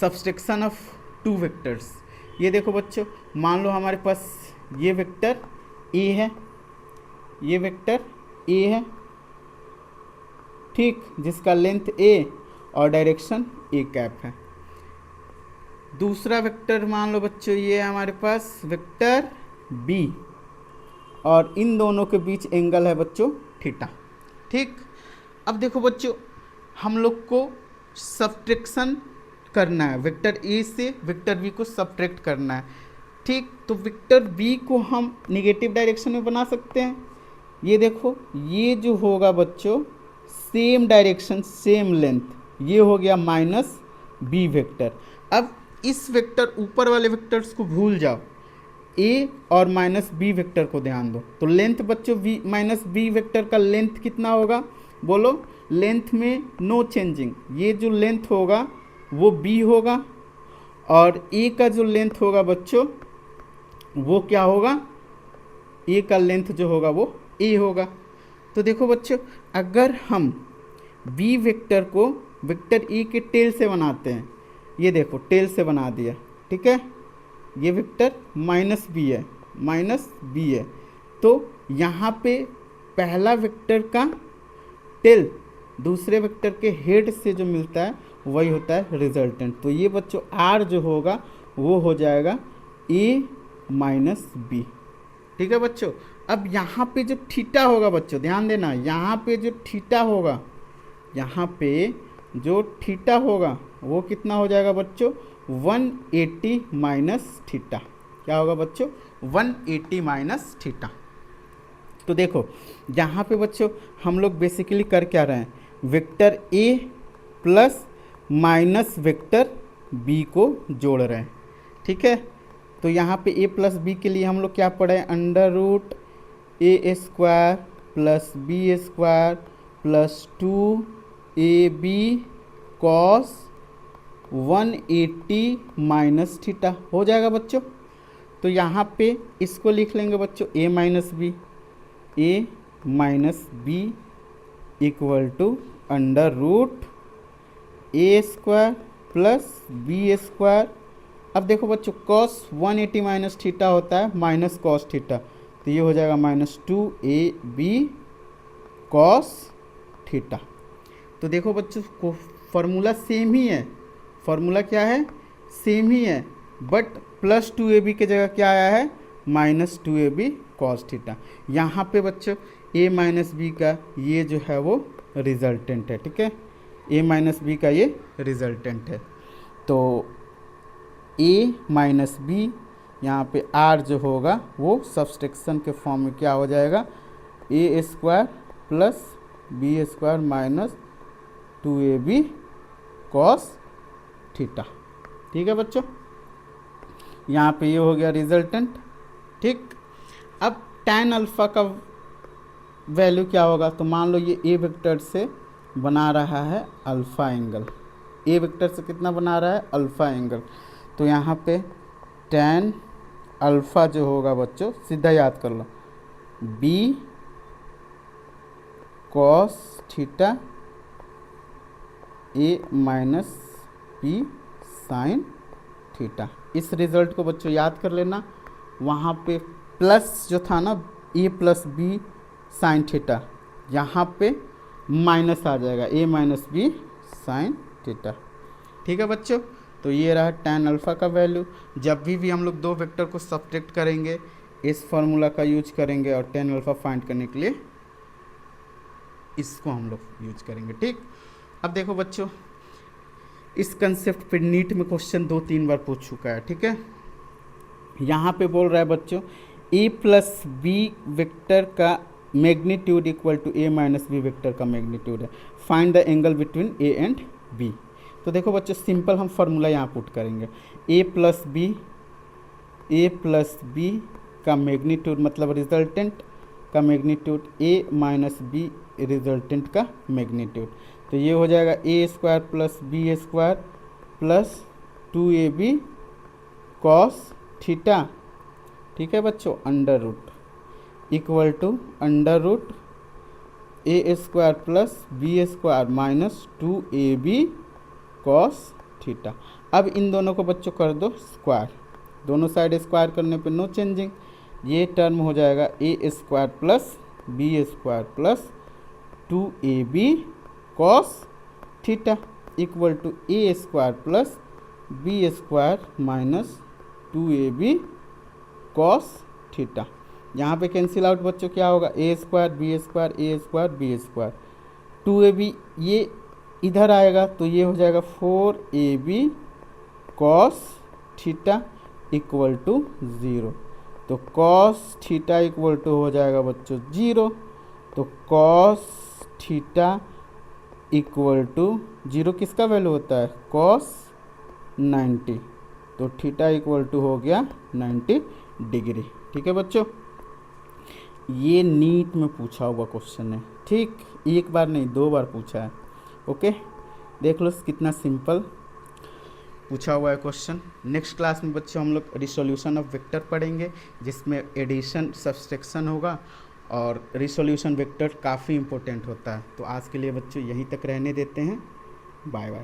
सब्सट्रैक्शन ऑफ टू वेक्टर्स। ये देखो बच्चों, मान लो हमारे पास ये वेक्टर ए है, ये वेक्टर ए है, ठीक, जिसका लेंथ ए और डायरेक्शन ए कैप है। दूसरा वेक्टर मान लो बच्चों ये है हमारे पास वेक्टर बी, और इन दोनों के बीच एंगल है बच्चों थीटा। ठीक, अब देखो बच्चों हम लोग को सब्ट्रैक्शन करना है, वेक्टर ए से वेक्टर बी को सब्ट्रैक्ट करना है। ठीक, तो वेक्टर बी को हम निगेटिव डायरेक्शन में बना सकते हैं। ये देखो, ये जो होगा बच्चों सेम डायरेक्शन सेम लेंथ, ये हो गया माइनस बी वेक्टर। अब इस वेक्टर ऊपर वाले वेक्टर्स को भूल जाओ, ए और माइनस बी वेक्टर को ध्यान दो। तो लेंथ बच्चों बी माइनस बी वेक्टर का लेंथ कितना होगा बोलो? लेंथ में नो चेंजिंग, ये जो लेंथ होगा वो बी होगा, और ए का जो लेंथ होगा बच्चों वो क्या होगा? ए का लेंथ जो होगा वो ए होगा। तो देखो बच्चों, अगर हम बी वेक्टर को वेक्टर ए के टेल से बनाते हैं, ये देखो टेल से बना दिया, ठीक है, ये वेक्टर माइनस बी है, माइनस बी है, तो यहाँ पे पहला वेक्टर का टेल दूसरे वेक्टर के हेड से जो मिलता है वही होता है रिजल्टेंट। तो ये बच्चों आर जो होगा वो हो जाएगा ए माइनस बी। ठीक है बच्चों, अब यहाँ पे जो थीटा होगा बच्चों ध्यान देना, यहाँ पे जो थीटा होगा, यहाँ पे जो थीटा होगा वो कितना हो जाएगा बच्चों? 180 माइनस थीटा। क्या होगा बच्चों? 180 माइनस थीटा। तो देखो यहाँ पे बच्चों हम लोग बेसिकली कर क्या रहे हैं? Vector A plus minus vector B को जोड़ रहे हैं, ठीक है। तो यहाँ पे ए प्लस बी के लिए हम लोग क्या पढ़े, under root A square plus B square plus 2ab cos 180 minus theta हो जाएगा बच्चों। तो यहाँ पे इसको लिख लेंगे बच्चों a minus B equal to under root A square plus B square. अब देखो बच्चों कॉस 180 माइनस थीटा होता है माइनस कॉस थीटा, तो ये हो जाएगा माइनस 2ab कॉस थीटा। तो देखो बच्चों को फॉर्मूला सेम ही है, फॉर्मूला क्या है, सेम ही है, बट प्लस 2ab की जगह क्या आया है, माइनस 2ab कॉस थीटा। यहाँ पे बच्चों a माइनस बी का ये जो है वो रिजल्टेंट है, ठीक है, a माइनस बी का ये रिजल्टेंट है। तो a माइनस बी यहाँ पे r जो होगा वो सब्सट्रैक्शन के फॉर्म में क्या हो जाएगा, a square plus B square minus 2ab cos theta, ठीक है बच्चों। यहाँ पे ये हो गया रिजल्टेंट, ठीक। अब tan अल्फ़ा का वैल्यू क्या होगा, तो मान लो ये ए वेक्टर से बना रहा है अल्फ़ा एंगल, ए वेक्टर से कितना बना रहा है, अल्फ़ा एंगल। तो यहाँ पे tan अल्फ़ा जो होगा बच्चों सीधा याद कर लो, b cos theta a minus B sine theta. इस रिज़ल्ट को बच्चों याद कर लेना। वहाँ पे प्लस जो था ना a plus B sine theta, यहाँ पे माइनस आ जाएगा a minus B sine theta, ठीक है बच्चों। तो ये रहा tan अल्फ़ा का वैल्यू। जब भी हम लोग दो वेक्टर को सब्ट्रैक्ट करेंगे इस फार्मूला का यूज करेंगे, और tan अल्फ़ा फाइंड करने के लिए इसको हम लोग यूज करेंगे, ठीक। अब देखो बच्चों इस कंसेप्ट पे नीट में क्वेश्चन 2-3 बार पूछ चुका है, ठीक है। यहाँ पे बोल रहा है बच्चों a प्लस बी वेक्टर का magnitude equal to a minus B vector का मैग्नीट्यूड है, find the angle between a and b। तो देखो बच्चों सिंपल हम फार्मूला यहाँ पुट करेंगे, a प्लस बी का मैग्नीट्यूड मतलब रिजल्टेंट का magnitude a minus B resultant का मैग्नीट्यूड। तो ये हो जाएगा a square plus B square plus 2ab cos theta, ठीक है बच्चों, under root equal to under root A square plus B square minus 2ab cos theta. अब इन दोनों को बच्चों कर दो स्क्वायर, दोनों साइड स्क्वायर करने पे नो चेंजिंग, ये टर्म हो जाएगा A square plus B square plus 2ab cos theta equal to A square plus B square minus 2ab cos theta. यहाँ पे कैंसिल आउट बच्चों क्या होगा, A square B square A square B square, 2ab ये इधर आएगा तो ये हो जाएगा 4ab cos theta equal to 0। तो कॉस थीटा इक्वल टू हो जाएगा बच्चों 0। तो कॉस थीटा इक्वल टू 0 किसका वैल्यू होता है, कॉस 90। तो थीटा इक्वल टू हो गया 90 डिग्री, ठीक है बच्चों। ये नीट में पूछा हुआ क्वेश्चन है, ठीक, एक बार नहीं 2 बार पूछा है, ओके। देख लो कितना सिंपल पूछा हुआ है क्वेश्चन। नेक्स्ट क्लास में बच्चों हम लोग रिसोल्यूशन ऑफ वेक्टर पढ़ेंगे, जिसमें एडिशन सब्सट्रैक्शन होगा, और रिसोल्यूशन वेक्टर काफ़ी इंपॉर्टेंट होता है। तो आज के लिए बच्चों यहीं तक रहने देते हैं, बाय बाय।